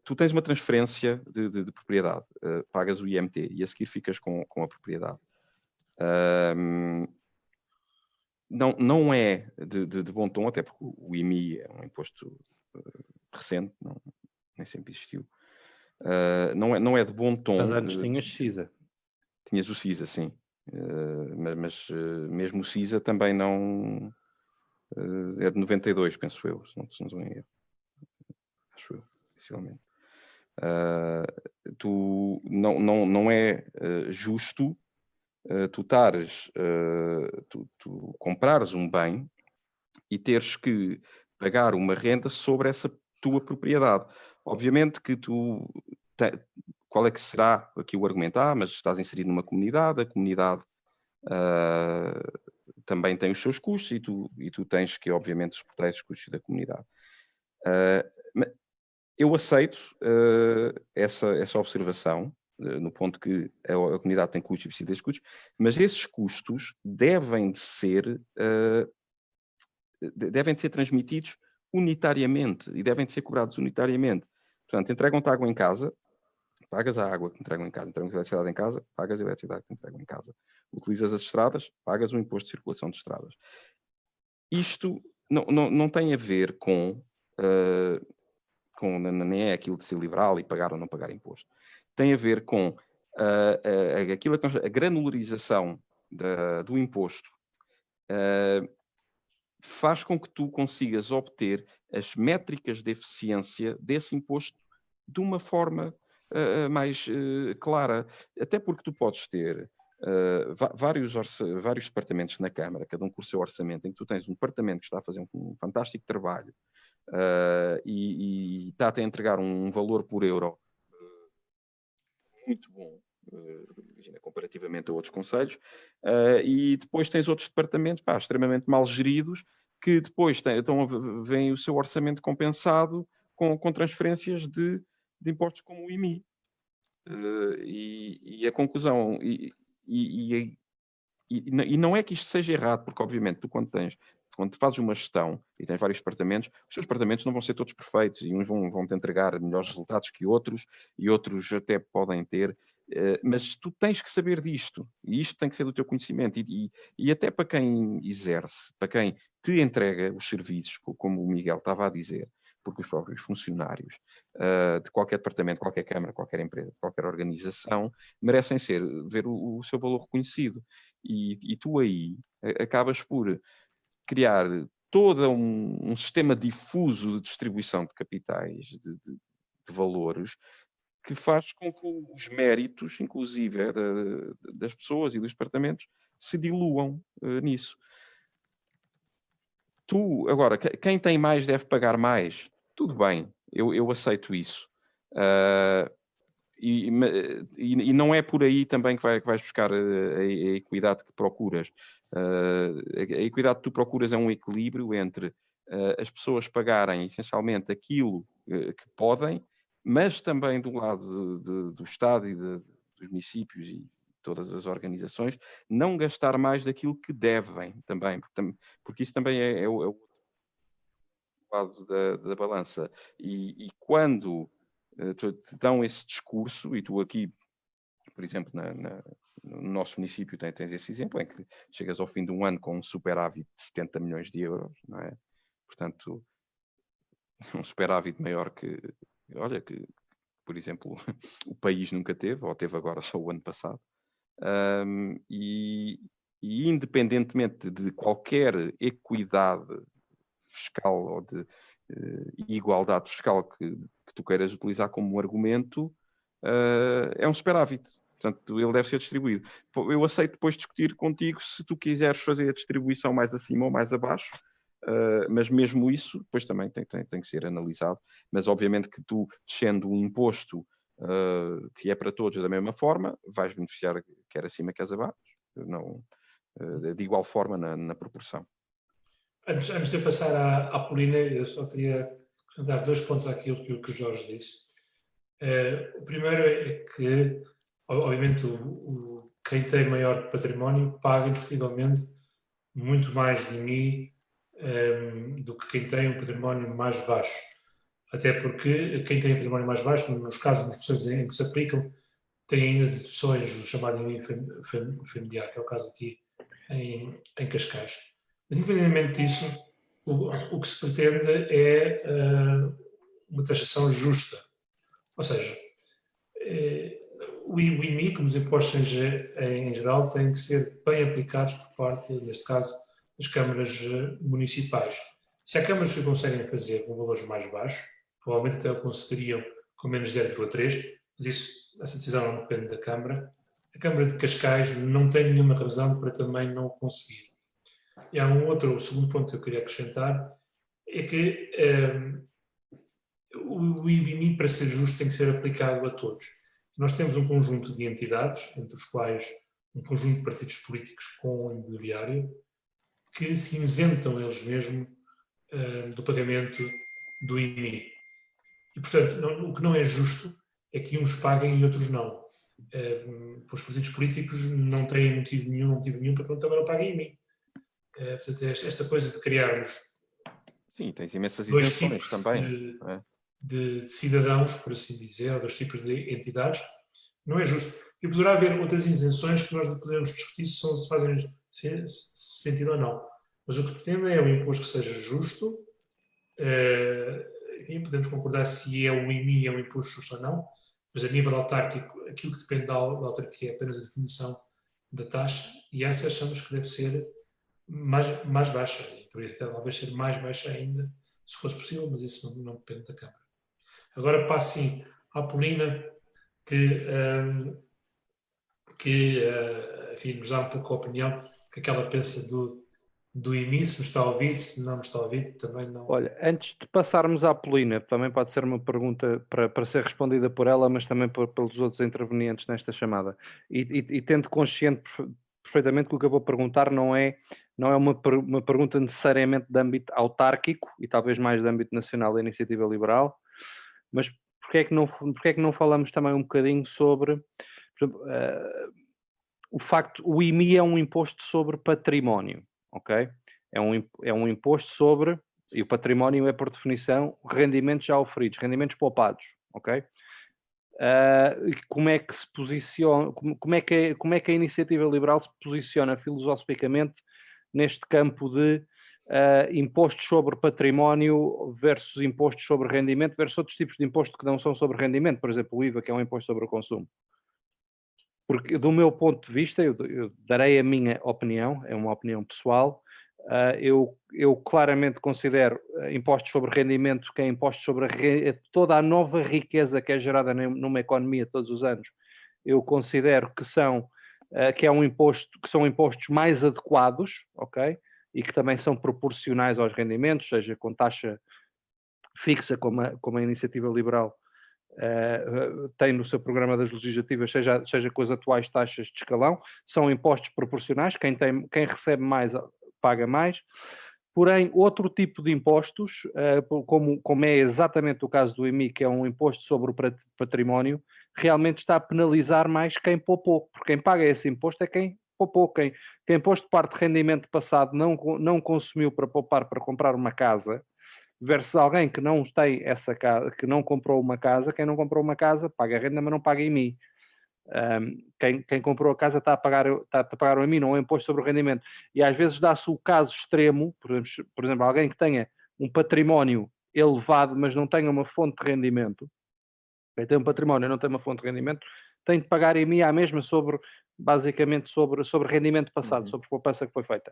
tu tens uma transferência de propriedade, pagas o IMT e a seguir ficas com a propriedade. Não é de bom tom, até porque o IMI é um imposto recente, nem sempre existiu. Não é de bom tom. Mas antes tinhas CISA. Tinhas o CISA, sim. Mas mesmo o CISA também não... é de 92, penso eu, se não estou em erro. Acho eu, possivelmente. Não é justo tu comprares um bem e teres que pagar uma renda sobre essa tua propriedade. Obviamente que qual é que será aqui o argumento? Mas estás inserido numa comunidade, a comunidade também tem os seus custos e tu tens que, obviamente, suportar esses custos da comunidade. Eu aceito essa observação, no ponto que a comunidade tem custos e precisa desses custos, mas esses custos devem ser transmitidos unitariamente e devem de ser cobrados unitariamente. Portanto, entregam-te água em casa, pagas a água que entregam em casa, entregam a eletricidade em casa, pagas a eletricidade que entregam em casa. Utilizas as estradas, pagas o imposto de circulação de estradas. Isto não tem a ver com nem é aquilo de ser liberal e pagar ou não pagar imposto. Tem a ver com a granularização do imposto faz com que tu consigas obter as métricas de eficiência desse imposto de uma forma mais clara. Até porque tu podes ter vários departamentos na Câmara, cada um com o seu orçamento, em que tu tens um departamento que está a fazer um fantástico trabalho e está-te a entregar um valor por euro muito bom, comparativamente a outros conselhos, e depois tens outros departamentos extremamente mal geridos, que depois vêm o seu orçamento compensado com transferências de impostos como o IMI. E a conclusão... E não é que isto seja errado, porque obviamente tu quando fazes uma gestão e tens vários departamentos, os teus departamentos não vão ser todos perfeitos e uns vão te entregar melhores resultados que outros e outros até podem ter, mas tu tens que saber disto e isto tem que ser do teu conhecimento e até para quem exerce, para quem te entrega os serviços, como o Miguel estava a dizer, porque os próprios funcionários de qualquer departamento, qualquer câmara, qualquer empresa, qualquer organização, merecem ver o seu valor reconhecido. E tu aí acabas por criar todo um sistema difuso de distribuição de capitais, de valores, que faz com que os méritos, inclusive das pessoas e dos departamentos, se diluam nisso. Agora, quem tem mais deve pagar mais. Tudo bem, eu aceito isso. E não é por aí também que vais buscar a equidade que procuras. A equidade que tu procuras é um equilíbrio entre as pessoas pagarem essencialmente aquilo que podem, mas também do lado do Estado e dos municípios e todas as organizações, não gastar mais daquilo que devem também, porque isso também é o lado da balança. E quando te dão esse discurso, e tu aqui, por exemplo, no nosso município tens esse exemplo, em que chegas ao fim de um ano com um superávit de 70 milhões de euros, não é? Portanto, um superávit maior que, por exemplo, o país nunca teve, ou teve agora só o ano passado. E independentemente de qualquer equidade fiscal ou de igualdade fiscal que tu queiras utilizar como argumento, é um superávit. Portanto, ele deve ser distribuído. Eu aceito depois discutir contigo se tu quiseres fazer a distribuição mais acima ou mais abaixo, mas mesmo isso depois também tem que ser analisado. Mas obviamente que tu, descendo um imposto que é para todos da mesma forma, vais beneficiar quer acima, quer abaixo, não, de igual forma na proporção. Antes de eu passar à Paulina, eu só queria acrescentar 2 pontos àquilo que o Jorge disse. O primeiro é que, obviamente, quem tem maior património paga indiscutivelmente muito mais de IMI do que quem tem um património mais baixo. até porque quem tem património mais baixo, nos conselhos em que se aplicam, tem ainda deduções do chamado IMI familiar, que é o caso aqui em Cascais. Mas, independentemente disso, o que se pretende é uma taxação justa. Ou seja, o IMI, como os impostos em geral, têm que ser bem aplicados por parte, neste caso, das câmaras municipais. Se há câmaras que conseguem fazer com valores mais baixos, provavelmente até o concederiam com menos 0,3, mas essa decisão não depende da Câmara. A Câmara de Cascais não tem nenhuma razão para também não o conseguir. E há o segundo ponto que eu queria acrescentar, é que o IMI, para ser justo, tem que ser aplicado a todos. Nós temos um conjunto de entidades, entre os quais um conjunto de partidos políticos com imobiliário, que se isentam eles mesmos do pagamento do IMI. E, portanto, o que não é justo é que uns paguem e outros não. Os partidos políticos não têm motivo nenhum para também não paguem IMI. Portanto, esta coisa de criarmos Sim, tens imensas dois isenções tipos também. de cidadãos, por assim dizer, ou dois tipos de entidades, não é justo. E poderá haver outras isenções que nós podemos discutir se fazem sentido ou não. Mas o que pretende é um imposto que seja justo. Enfim, podemos concordar se o IMI é um imposto justo ou não, mas a nível autárquico, aquilo que depende da autarquia é apenas a definição da taxa, e essa achamos que deve ser mais baixa, e por isso talvez ser mais baixa ainda, se fosse possível, mas isso não depende da Câmara. Agora passo sim à Paulina, enfim, nos dá um pouco a opinião que ela pensa do IMI, se nos está a ouvir, se não nos está a ouvir, também não... Olha, antes de passarmos à Polina, também pode ser uma pergunta para ser respondida por ela, mas também pelos outros intervenientes nesta chamada. E tendo consciente perfeitamente que o que eu vou perguntar não é uma pergunta necessariamente de âmbito autárquico, e talvez mais de âmbito nacional da Iniciativa Liberal, mas porque é que não falamos também um bocadinho sobre... Por exemplo, o facto, o IMI é um imposto sobre património, ok? É um imposto sobre, e o património é por definição, rendimentos já oferidos, rendimentos poupados, ok? Como é que se posiciona, como é que a Iniciativa Liberal se posiciona filosoficamente neste campo de impostos sobre património versus impostos sobre rendimento versus outros tipos de impostos que não são sobre rendimento, por exemplo o IVA, que é um imposto sobre o consumo? Porque, do meu ponto de vista, eu darei a minha opinião, é uma opinião pessoal, eu claramente considero impostos sobre rendimento, que é impostos sobre toda a nova riqueza que é gerada numa economia todos os anos, eu considero que são impostos mais adequados, ok? E que também são proporcionais aos rendimentos, seja com taxa fixa, como a Iniciativa Liberal tem no seu programa das legislativas, seja com as atuais taxas de escalão, são impostos proporcionais, quem recebe mais paga mais. Porém, outro tipo de impostos, como é exatamente o caso do IMI, que é um imposto sobre o património, realmente está a penalizar mais quem poupou, porque quem paga esse imposto é quem poupou, quem pôs de parte de rendimento passado não consumiu para poupar para comprar uma casa, versus alguém que não tem essa casa, que não comprou uma casa. Quem não comprou uma casa paga renda, mas não paga IMI. Quem comprou a casa está a pagar o IMI, não é um imposto sobre o rendimento. E às vezes dá-se o caso extremo, por exemplo, alguém que tenha um património elevado, mas não tenha uma fonte de rendimento. Quem tem um património e não tem uma fonte de rendimento, tem de pagar IMI à mesma basicamente sobre rendimento passado, sobre poupança que foi feita.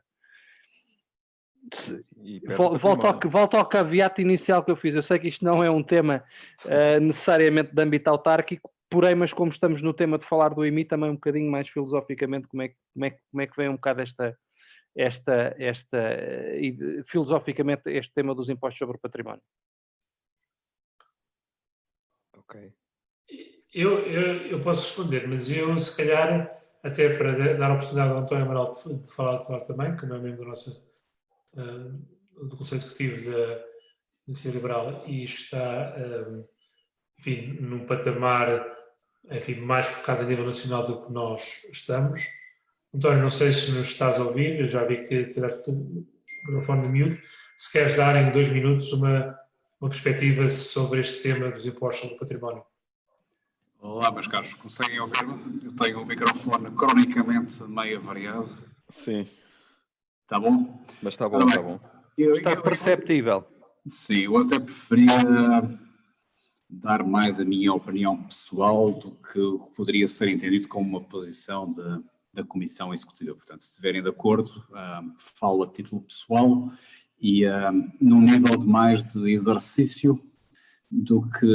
Volto ao caveat inicial que eu fiz. Eu sei que isto não é um tema necessariamente de âmbito autárquico, porém, mas como estamos no tema de falar do IMI, também um bocadinho mais filosoficamente, como é que vem um bocado filosoficamente este tema dos impostos sobre o património? Ok. Eu posso responder, mas eu, se calhar, até para dar a oportunidade ao António Amaral de falar também, que não é membro do Conselho Executivo da Iniciativa Liberal, e está, enfim, num patamar, enfim, mais focado a nível nacional do que nós estamos. António, não sei se nos estás a ouvir, eu já vi que tiraste o microfone de mute. Se queres dar em 2 minutos uma uma perspectiva sobre este tema dos impostos sobre o património. Olá, meus caros, conseguem ouvir-me? Eu tenho o microfone cronicamente meio avariado. Sim. Está bom? Mas está bom, está bom. Está perceptível. Sim, eu até preferia dar mais a minha opinião pessoal do que o que poderia ser entendido como uma posição da Comissão Executiva. Portanto, se estiverem de acordo, falo a título pessoal e num nível de mais de exercício do que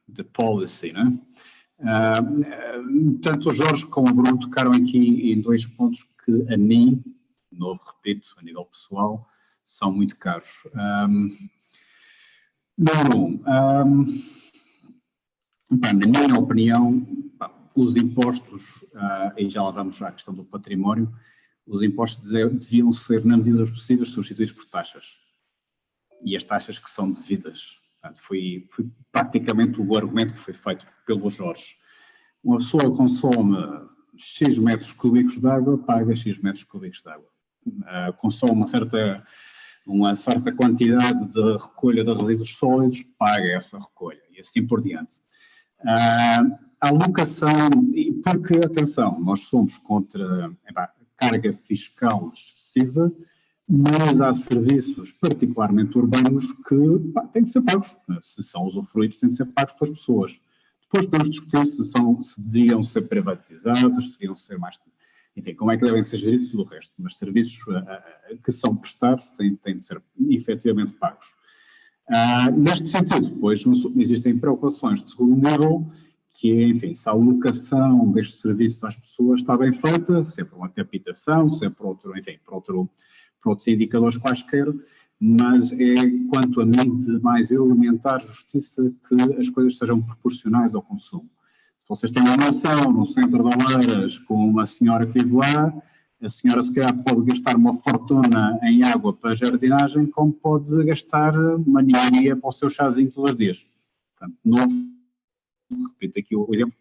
de policy, né? Tanto o Jorge como o Bruno tocaram aqui em dois pontos que a mim, de novo repito, a nível pessoal, são muito caros. Número um, na minha opinião, os impostos, e já lá vamos à questão do património, os impostos deviam ser, na medida dos possíveis, substituídos por taxas. E as taxas que são devidas. Foi praticamente o argumento que foi feito pelo Jorge. Uma pessoa consome X metros cúbicos de água, paga X metros cúbicos de água. Consome uma certa quantidade de recolha de resíduos sólidos, paga essa recolha e assim por diante. A alocação, porque, atenção, nós somos contra carga fiscal excessiva, mas há serviços particularmente urbanos que têm de ser pagos. Se são usufruídos, têm de ser pagos pelas pessoas. Depois podemos discutir se deviam ser privatizados, se deviam ser mais... Enfim, como é que devem ser geridos tudo o resto. Mas serviços que são prestados têm de ser efetivamente pagos. Neste sentido, depois existem preocupações de segundo nível, que é, enfim, se a alocação destes serviços às pessoas está bem feita, se é por uma captação, se é por outro, enfim, por outros indicadores quaisquer, mas é, quanto a mim, de mais elementar justiça que as coisas sejam proporcionais ao consumo. Se vocês têm uma mansão no centro de Oeiras com uma senhora que vive lá, a senhora se calhar pode gastar uma fortuna em água para jardinagem, como pode gastar uma ninharia para o seu chazinho todos os dias. Portanto, não, repito aqui o exemplo,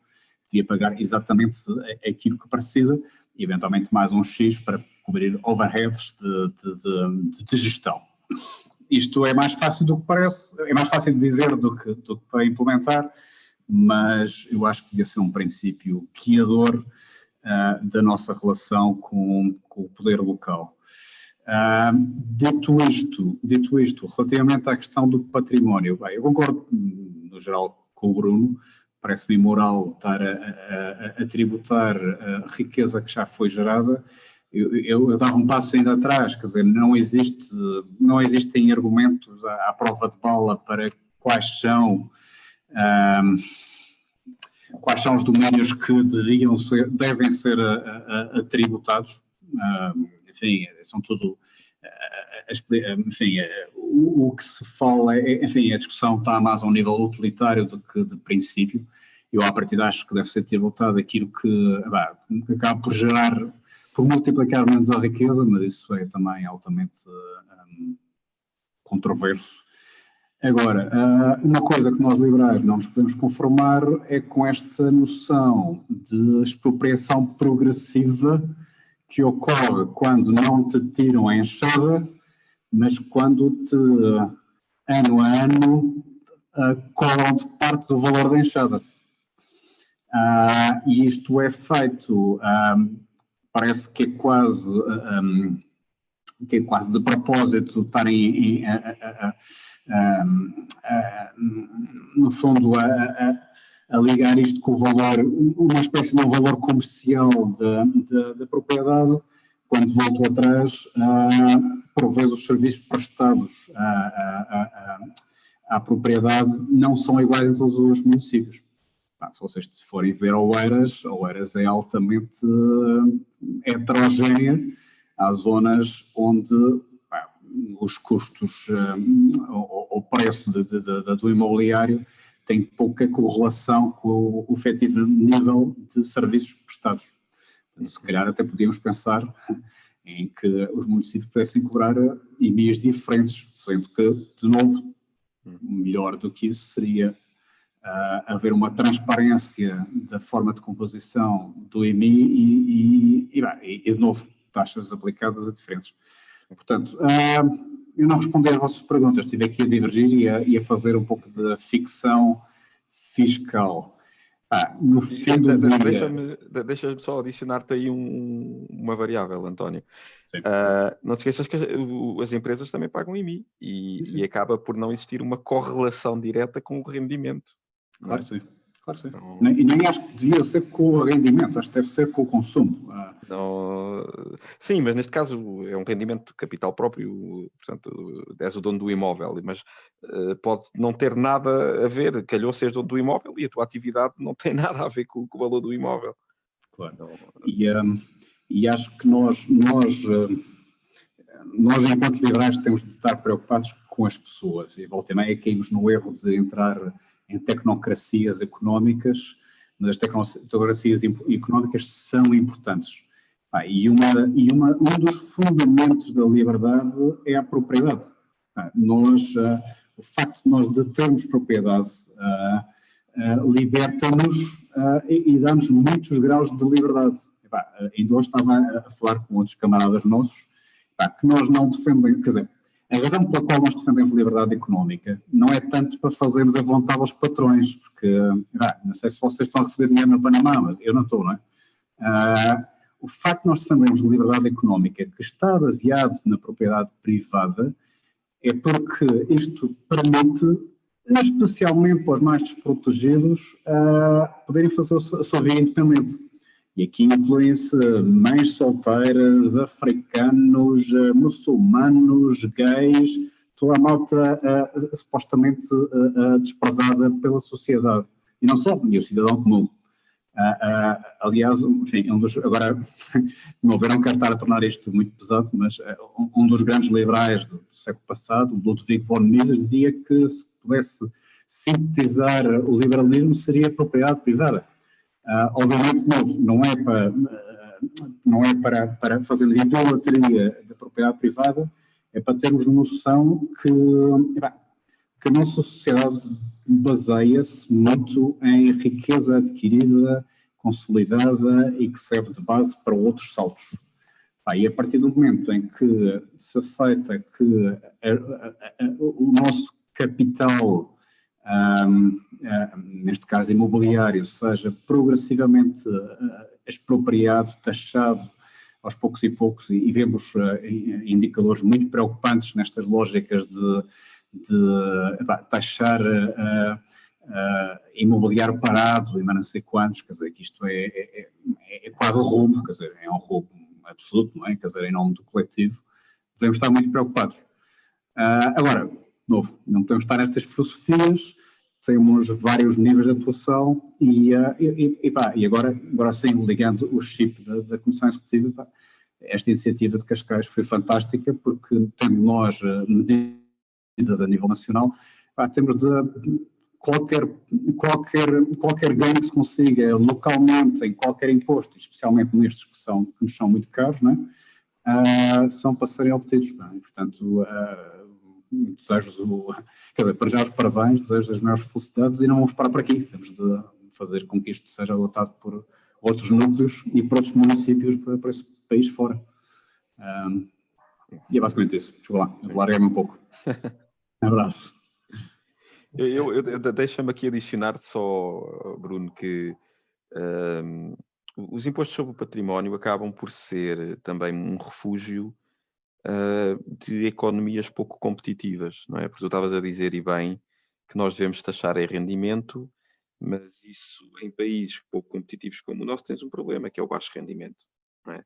devia pagar exatamente aquilo que precisa e eventualmente mais um X para cobrir overheads de gestão. Isto é mais fácil do que parece, é mais fácil de dizer do que para implementar, mas eu acho que devia ser um princípio guiador da nossa relação com o poder local. Dito isto, relativamente à questão do património, bem, eu concordo no geral com o Bruno, parece-me imoral estar a tributar a riqueza que já foi gerada. Eu dava um passo ainda atrás, quer dizer, não existem argumentos à prova de bala para quais são os domínios que devem ser tributados. Enfim, são tudo... Enfim, o que se fala, enfim, a discussão está mais a um nível utilitário do que de princípio. Eu, à partida, acho que deve ser tributado aquilo que acaba por gerar, por multiplicar menos a riqueza, mas isso é também altamente controverso. Agora, uma coisa que nós liberais não nos podemos conformar é com esta noção de expropriação progressiva que ocorre quando não te tiram a enxada, mas quando te, ano a ano, cobram-te parte do valor da enxada. E isto é feito, parece que é quase de propósito estarem no fundo a ligar isto com o valor, uma espécie de um valor comercial da propriedade, quando volto atrás, por vezes os serviços prestados à propriedade não são iguais em todos os municípios. Se vocês forem ver Oeiras é altamente heterogénea. Há zonas onde os custos, o preço do imobiliário tem pouca correlação com o efetivo nível de serviços prestados. Se calhar até podíamos pensar em que os municípios pudessem cobrar IMIs diferentes, sendo que, de novo, melhor do que isso seria haver uma transparência da forma de composição do IMI e de novo, taxas aplicadas a diferentes. Portanto, eu não respondi às vossas perguntas, estive aqui a divergir e a fazer um pouco de ficção fiscal. No fim do dia... Deixa-me só adicionar-te aí uma variável, António. Sim. Não te esqueças que as empresas também pagam IMI Sim. e acaba por não existir uma correlação direta com o rendimento. Claro que sim. Claro que sim. E nem acho que devia ser com o rendimento, acho que deve ser com o consumo. Não... Sim, mas neste caso é um rendimento de capital próprio, portanto, és o dono do imóvel, mas pode não ter nada a ver, calhou seres dono do imóvel e a tua atividade não tem nada a ver com o valor do imóvel. Claro. E acho que nós enquanto liberais temos de estar preocupados com as pessoas e volta e meia caímos no erro de entrar em tecnocracias económicas, mas as tecnocracias económicas são importantes. Um dos fundamentos da liberdade é a propriedade. O facto de nós termos propriedade liberta-nos e dá-nos muitos graus de liberdade. Ainda hoje estava a falar com outros camaradas nossos que nós não defendemos, quer dizer, a razão pela qual nós defendemos liberdade económica não é tanto para fazermos a vontade aos patrões, porque, não sei se vocês estão a receber dinheiro no Panamá, mas eu não estou, não é? O facto de nós defendermos liberdade económica que está baseado na propriedade privada é porque isto permite, especialmente para os mais desprotegidos, poderem fazer a sua vida independente. E aqui incluem-se mães solteiras, africanos, muçulmanos, gays, toda a malta supostamente desprezada pela sociedade. E não só, e o cidadão comum. Aliás, enfim, agora, no ver, não quero estar a tornar isto muito pesado, mas um dos grandes liberais do século passado, Ludwig von Mises, dizia que se pudesse sintetizar o liberalismo seria a propriedade privada. Obviamente não é para fazermos idolatria da propriedade privada, é para termos noção que a nossa sociedade baseia-se muito em riqueza adquirida, consolidada e que serve de base para outros saltos. E a partir do momento em que se aceita que o nosso capital, neste caso imobiliário, seja progressivamente expropriado, taxado aos poucos e vemos indicadores muito preocupantes nestas lógicas de taxar imobiliário parado e não sei quantos, quer dizer, que isto é quase um roubo, quer dizer, é um roubo absoluto, não é? Quer dizer, em nome do coletivo, devemos estar muito preocupados. Agora, de novo, não podemos estar nestas filosofias, temos vários níveis de atuação e agora sim, ligando o chip da Comissão Executiva, esta iniciativa de Cascais foi fantástica porque tendo nós medidas a nível nacional, temos de qualquer ganho que se consiga localmente em qualquer imposto, especialmente nestes que nos são muito caros, não é? São para serem obtidos. Portanto, para já os parabéns, desejo as maiores felicidades e não vamos parar por aqui. Temos de fazer com que isto seja adotado por outros núcleos e por outros municípios para esse país fora. E é basicamente isso. Desculpa lá, larguei-me um pouco. Um abraço. Deixa-me aqui adicionar-te só, Bruno, que os impostos sobre o património acabam por ser também um refúgio de economias pouco competitivas, não é? Porque tu estavas a dizer, e bem, que nós devemos taxar em rendimento, mas isso em países pouco competitivos como o nosso tens um problema, que é o baixo rendimento, não é?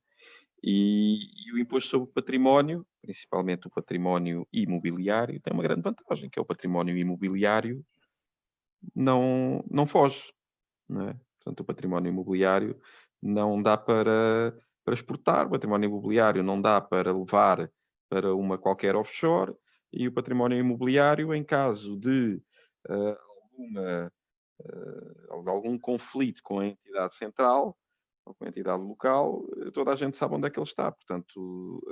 E o imposto sobre o património, principalmente o património imobiliário, tem uma grande vantagem, que é o património imobiliário não foge, não é? Portanto, o património imobiliário não dá para exportar, o património imobiliário não dá para levar para uma qualquer offshore, e o património imobiliário, em caso de algum conflito com a entidade central ou com a entidade local, toda a gente sabe onde é que ele está. Portanto,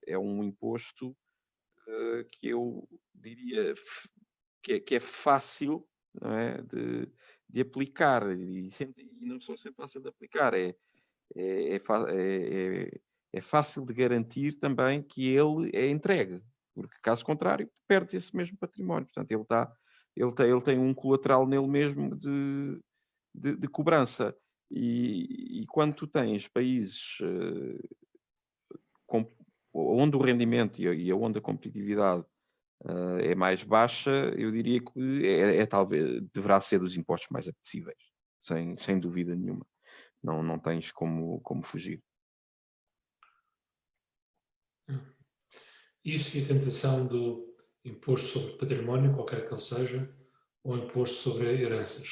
é um imposto que eu diria que é fácil, não é? de aplicar, e não só ser fácil de aplicar, é fácil de garantir também que ele é entregue. porque caso contrário, perdes esse mesmo património. Portanto, ele tem um colateral nele mesmo de cobrança. E quando tu tens países onde o rendimento e onde a competitividade é mais baixa, eu diria que talvez deverá ser dos impostos mais apetecíveis, sem dúvida nenhuma. Não tens como fugir. Isso e a tentação do imposto sobre património, qualquer que ele seja, ou imposto sobre heranças.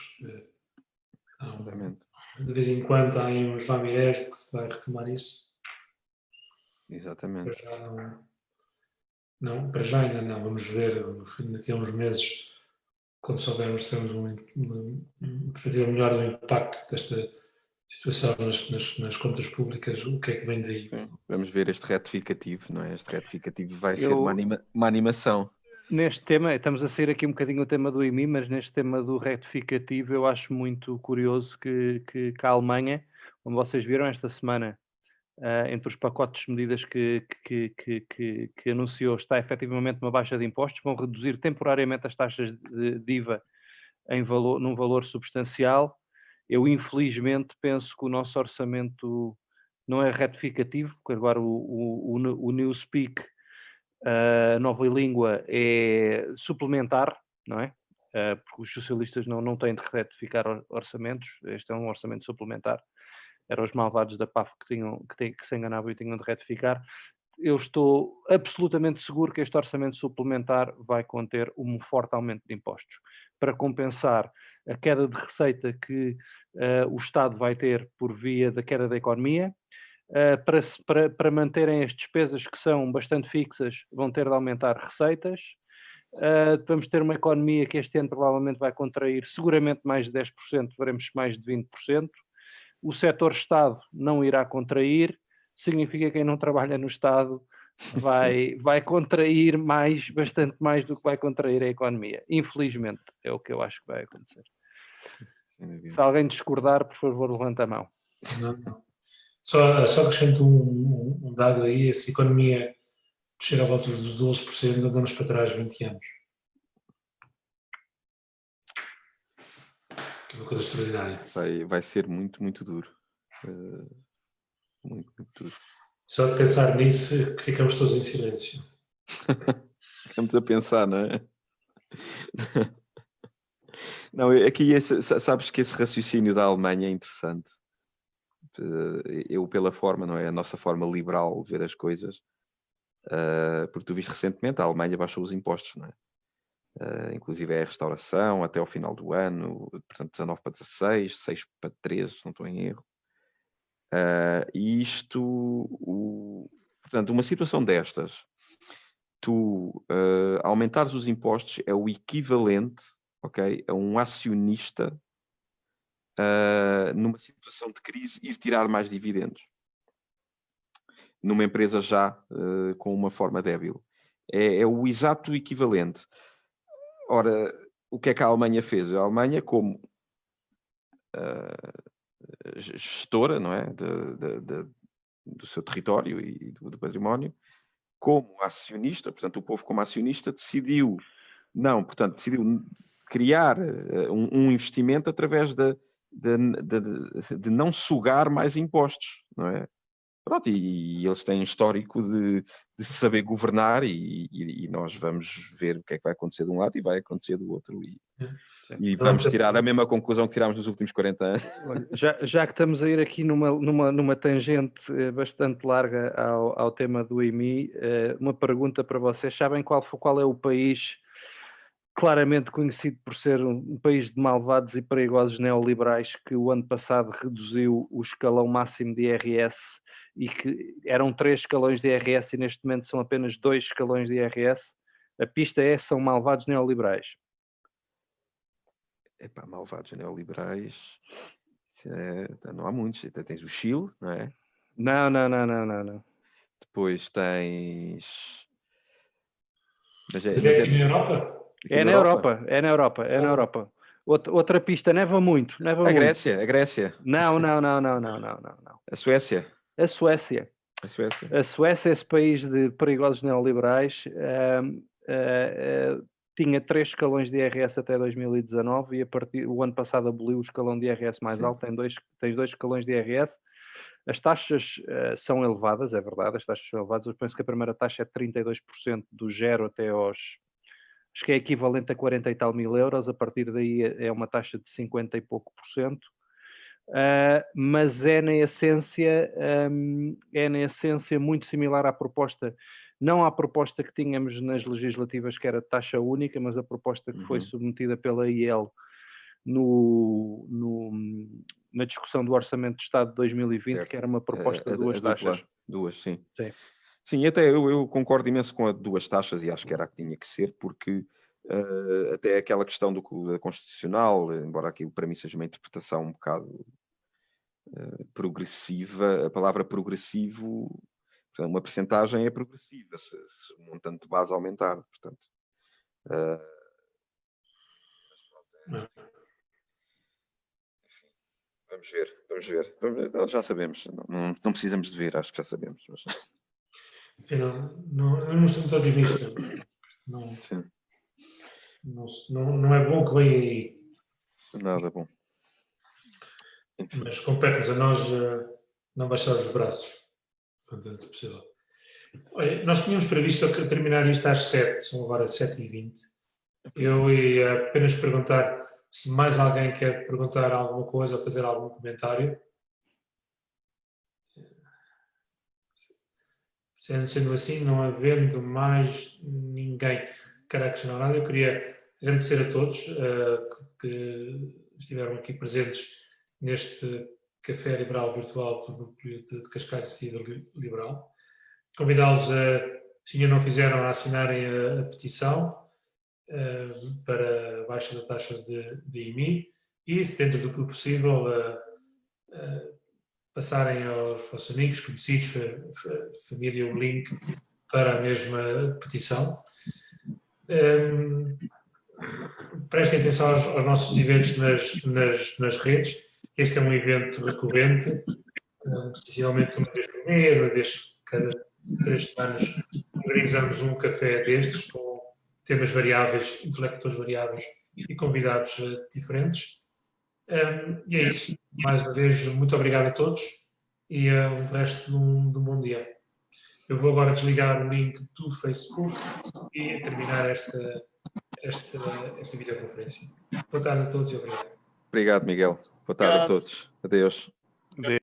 Exatamente. De vez em quando há aí uns lamirés que se vai retomar isso. Exatamente. Para já não, para já ainda não. Vamos ver daqui a uns meses, quando soubermos, teremos uma perspectiva melhor do impacto desta situação nas contas públicas, o que é que vem daí. Sim. Vamos ver este retificativo, não é? Este retificativo vai ser uma animação. Neste tema, estamos a sair aqui um bocadinho o tema do IMI, mas neste tema do retificativo eu acho muito curioso que a Alemanha, como vocês viram esta semana, entre os pacotes de medidas que anunciou, está efetivamente uma baixa de impostos, vão reduzir temporariamente as taxas de IVA num valor substancial. Eu, infelizmente, penso que o nosso orçamento não é retificativo, porque agora o Newspeak, a nova língua, é suplementar, não é? Porque os socialistas não têm de retificar orçamentos, este é um orçamento suplementar. Eram os malvados da PAF que se enganavam e tinham de retificar. Eu estou absolutamente seguro que este orçamento suplementar vai conter um forte aumento de impostos, para compensar a queda de receita que o Estado vai ter por via da queda da economia. Para manterem as despesas que são bastante fixas, vão ter de aumentar receitas. Vamos ter uma economia que este ano provavelmente vai contrair seguramente mais de 10%, veremos mais de 20%. O setor Estado não irá contrair, significa que quem não trabalha no Estado vai contrair bastante mais do que vai contrair a economia. Infelizmente, é o que eu acho que vai acontecer. Se alguém discordar, por favor, levanta a mão. Não. Só acrescento um dado aí, se a economia descer à volta dos 12%, andamos para trás 20 anos. É uma coisa extraordinária. Vai ser muito, muito duro. Muito, muito duro. Só de pensar nisso, que ficamos todos em silêncio. Ficamos a pensar, não é? Não, aqui sabes que esse raciocínio da Alemanha é interessante. Eu, pela forma, não é? A nossa forma liberal de ver as coisas. Porque tu viste recentemente, a Alemanha baixou os impostos, não é? Inclusive é a restauração até ao final do ano, portanto 19 para 16, 6 para 13, se não estou em erro. E portanto, uma situação destas, tu aumentares os impostos é o equivalente, ok, a um acionista numa situação de crise ir tirar mais dividendos numa empresa já com uma forma débil. É o exato equivalente. Ora, o que é que a Alemanha fez? A Alemanha, como gestora, não é, do seu território e do património, como acionista, portanto, o povo como acionista decidiu criar um investimento através de não sugar mais impostos, não é? Pronto, e eles têm histórico de saber governar e nós vamos ver o que é que vai acontecer de um lado e vai acontecer do outro. E vamos tirar a mesma conclusão que tirámos nos últimos 40 anos. Já que estamos a ir aqui numa tangente bastante larga ao tema do IMI, uma pergunta para vocês. Sabem qual é o país claramente conhecido por ser um país de malvados e perigosos neoliberais que o ano passado reduziu o escalão máximo de IRS e que eram 3 escalões de IRS e neste momento são apenas 2 escalões de IRS? A pista são malvados neoliberais. Epá, malvados neoliberais, não há muitos. Até tens o Chile, não é? Não. Depois tens... Mas é aqui na Europa? É na Europa. Outra pista, neva muito. A Grécia. Não. A Suécia. A Suécia. A Suécia. A Suécia, esse país de perigosos neoliberais, tinha 3 escalões de IRS até 2019 e o ano passado aboliu o escalão de IRS mais alto, tem 2 escalões de IRS. As taxas são elevadas, é verdade, as taxas são elevadas. Eu penso que a primeira taxa é 32% do 0 até aos... Acho que é equivalente a 40 e tal mil euros, a partir daí é uma taxa de 50 e pouco por cento. Mas é na essência muito similar à proposta, não à proposta que tínhamos nas legislativas, que era taxa única, mas a proposta que foi submetida pela IEL na discussão do Orçamento de Estado de 2020, certo. Que era uma proposta de duas taxas. Duas, sim. Sim. Sim, até eu concordo imenso com a de 2 taxas e acho que era a que tinha que ser, porque até aquela questão da constitucional, embora aquilo para mim seja uma interpretação um bocado progressiva, a palavra progressivo, portanto, uma percentagem é progressiva, se o montante de base aumentar, portanto. Vamos ver. Já sabemos, não precisamos de ver, acho que já sabemos. Mas... Sim, eu não estou muito otimista. Não é bom que venha aí. Nada bom. Enfim. Mas compete-nos a nós não baixar os braços, tanto possível. Olha, nós tínhamos previsto terminar isto às 7, são agora 7h20. Eu ia apenas perguntar se mais alguém quer perguntar alguma coisa ou fazer algum comentário. Sendo assim, não havendo mais ninguém que queira acrescentar nada, eu queria agradecer a todos que estiveram aqui presentes neste Café Liberal Virtual do Grupo de Cascais de Saída Liberal. Convidá-los, se ainda não fizeram, a assinarem a petição para a baixa da taxa de IMI e, se dentro do que possível, passarem aos vossos amigos, conhecidos, família, o link para a mesma petição. Prestem atenção aos nossos eventos nas redes. Este é um evento recorrente, especialmente uma vez por mês, uma vez cada 3 semanas, organizamos um café destes com temas variáveis, intelectores variáveis e convidados diferentes. E é isso. Mais uma vez, muito obrigado a todos e o resto de um bom dia. Eu vou agora desligar o link do Facebook e terminar esta videoconferência. Boa tarde a todos e obrigado. Obrigado, Miguel. Boa tarde a todos. Adeus.